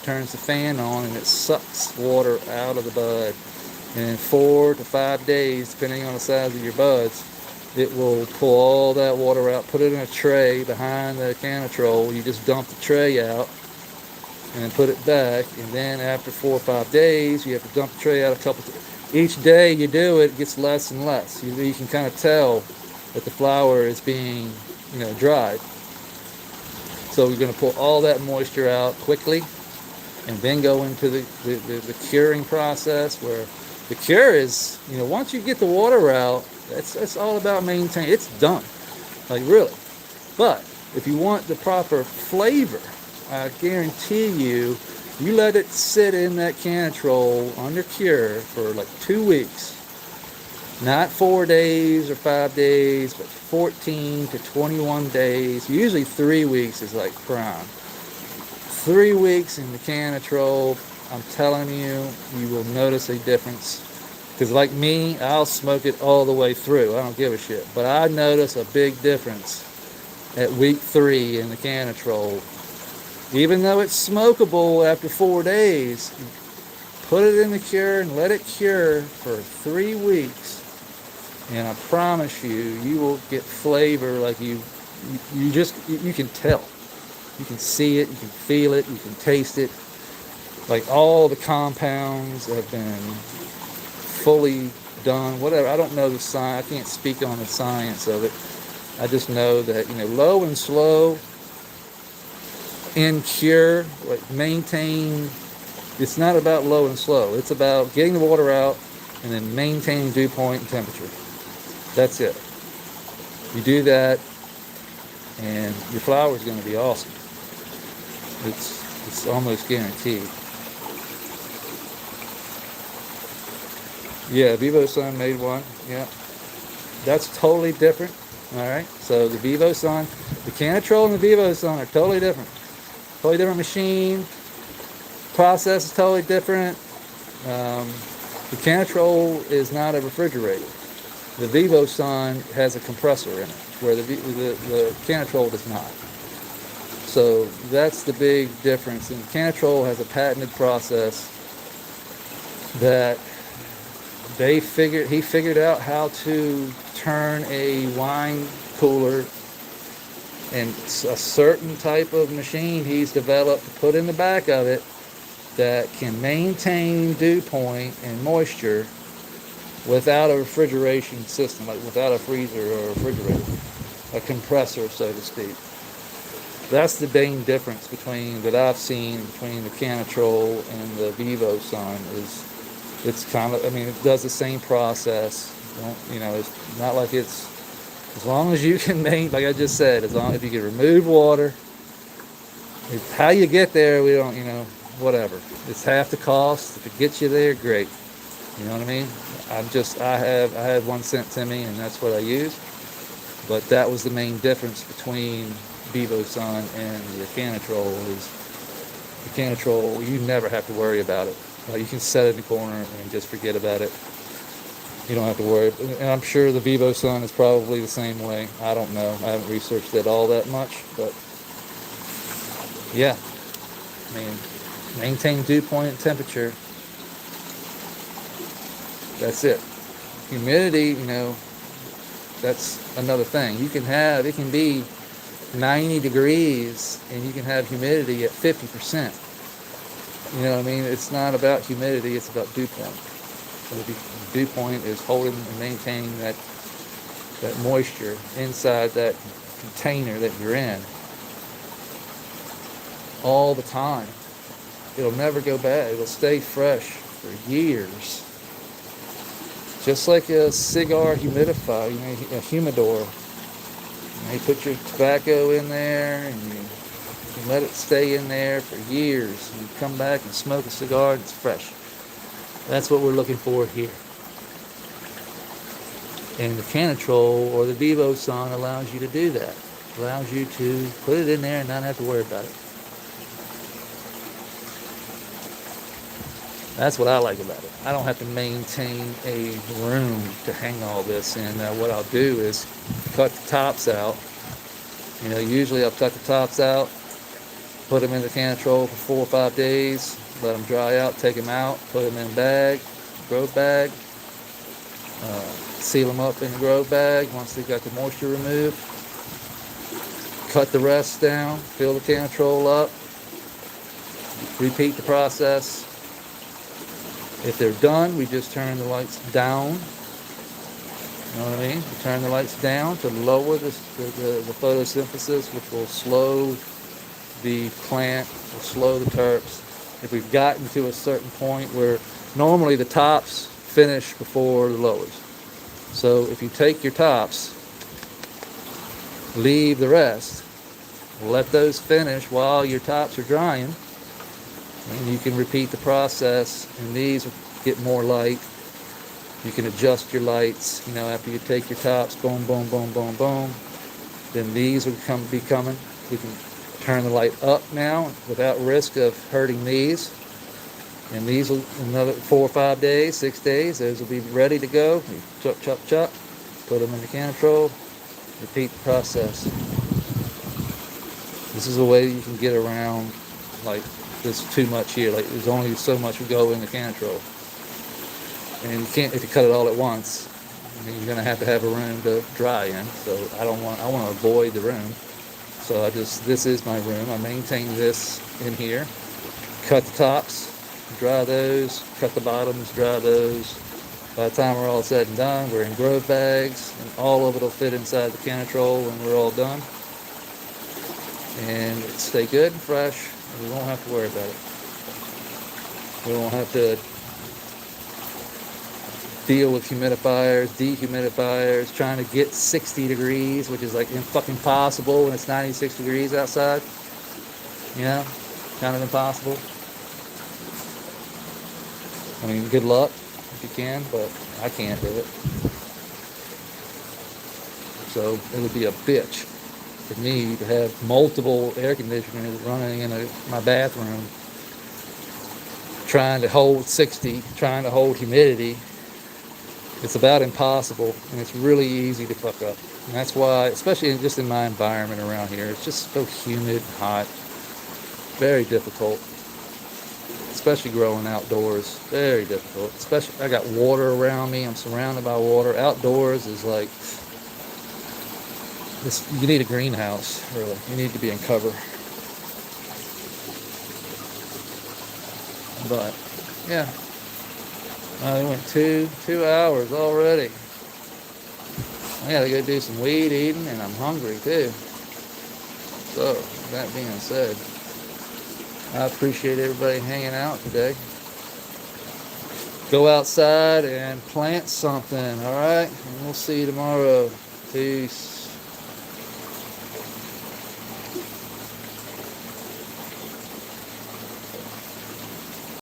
turns the fan on and it sucks water out of the bud. And in 4 to 5 days, depending on the size of your buds, it will pull all that water out, put it in a tray behind the Canitrol. You just dump the tray out and then put it back. And then after 4 or 5 days, you have to dump the tray out a couple times. Each day you do it, it gets less and less. You can kind of tell that the flower is being dried. So we're going to pull all that moisture out quickly and then go into the curing process, where the cure is, once you get the water out, that's all about maintaining. It's done, like really. But if you want the proper flavor, I guarantee you let it sit in that Canitrol under cure for like 2 weeks.
Not 4 days or 5 days, but 14 to 21 days. Usually 3 weeks is like prime. 3 weeks in the Canatrol, I'm telling you, you will notice a difference. Because like me, I'll smoke it all the way through. I don't give a shit. But I notice a big difference at week 3 in the Canatrol. Even though it's smokable after 4 days, put it in the cure and let it cure for 3 weeks. And I promise you, you will get flavor like you can tell. You can see it, you can feel it, you can taste it. Like all the compounds have been fully done, whatever. I don't know the science, I can't speak on the science of it. I just know that, low and slow in cure, like maintain, it's not about low and slow. It's about getting the water out and then maintaining dew point and temperature. That's it. You do that and your flower is going to be awesome. It's almost guaranteed. Yeah, Vivo Sun made one. Yeah, that's totally different. All right, so the Vivo Sun, the Canatrol and the Vivo Sun are totally different. Totally different machine. Process is totally different. The Canatrol is not a refrigerator. The Vivo Sun has a compressor in it, where the Canatrol does not. So that's the big difference. And Canatrol has a patented process that he figured out how to turn a wine cooler and a certain type of machine he's developed to put in the back of it that can maintain dew point and moisture without a refrigeration system, like without a freezer or a refrigerator, a compressor, so to speak. That's the main difference that I've seen between the Canatrol and the Vivo Sun. It's kind of, it does the same process. It's not like it's, as long as you can like I just said, if you can remove water, how you get there, we don't, whatever. It's half the cost. If it gets you there, great. You know what I mean? I had one sent to me, and that's what I used. But that was the main difference between Vivo Sun and the Canatrol. Is the Canatrol, you never have to worry about it. You can set it in the corner and just forget about it. You don't have to worry. And I'm sure the Vivo Sun is probably the same way. I don't know. I haven't researched it all that much, but yeah. Maintain dew point and temperature. That's it. Humidity, that's another thing. It can be 90 degrees and you can have humidity at 50%. You know what I mean? It's not about humidity, it's about dew point. So the dew point is holding and maintaining that moisture inside that container that you're in all the time. It'll never go bad. It'll stay fresh for years. Just like a cigar humidifier, a humidor. You put your tobacco in there and you let it stay in there for years. And you come back and smoke a cigar and it's fresh. That's what we're looking for here. And the Canatrol or the Vivo Sun allows you to do that. Allows you to put it in there and not have to worry about it. That's what I like about it. I don't have to maintain a room to hang all this in. What I'll do is cut the tops out. Usually I'll cut the tops out, put them in the Canatrol for 4 or 5 days, let them dry out, take them out, put them in a bag, grow bag, seal them up in the grow bag once they got the moisture removed, cut the rest down, fill the Canatrol up, repeat the process. If they're done, we just turn the lights down. You know what I mean? We turn the lights down to lower the photosynthesis, which will slow the plant, will slow the terps. If we've gotten to a certain point where normally the tops finish before the lowers. So if you take your tops, leave the rest, let those finish while your tops are drying, and you can repeat the process, and these will get more light, You can adjust your lights, after you take your tops, boom, boom, boom, boom, boom. Then these will be coming. We can turn the light up now without risk of hurting these. And these will, another 4 or 5 days, 6 days, those will be ready to go. You chuck, chuck, chuck, put them in the can control, repeat the process. This is a way you can get around, like, there's too much here. Like, there's only so much will go in the can control. And you can't, if you cut it all at once, you're going to have a room to dry in. So I want to avoid the room. So this is my room. I maintain this in here. Cut the tops, dry those, cut the bottoms, dry those. By the time we're all said and done, we're in grow bags, and all of it will fit inside the can control when we're all done. And it'll stay good and fresh, and we won't have to worry about it. We won't have to deal with humidifiers, dehumidifiers, trying to get 60 degrees, which is like fucking impossible when it's 96 degrees outside. Kind of impossible. I mean, good luck if you can, but I can't do it. So it would be a bitch for me to have multiple air conditioners running in my bathroom, trying to hold 60, trying to hold humidity. It's about impossible, and it's really easy to fuck up. And that's why, especially just in my environment around here, it's just so humid, hot, very difficult. Especially growing outdoors, very difficult. Especially, I got water around me. I'm surrounded by water. Outdoors is like this. You need a greenhouse, really. You need to be in cover. But yeah. We went 2 hours already. I gotta go do some weed eating, and I'm hungry too. So, that being said, I appreciate everybody hanging out today. Go outside and plant something, alright? And we'll see you tomorrow. Peace.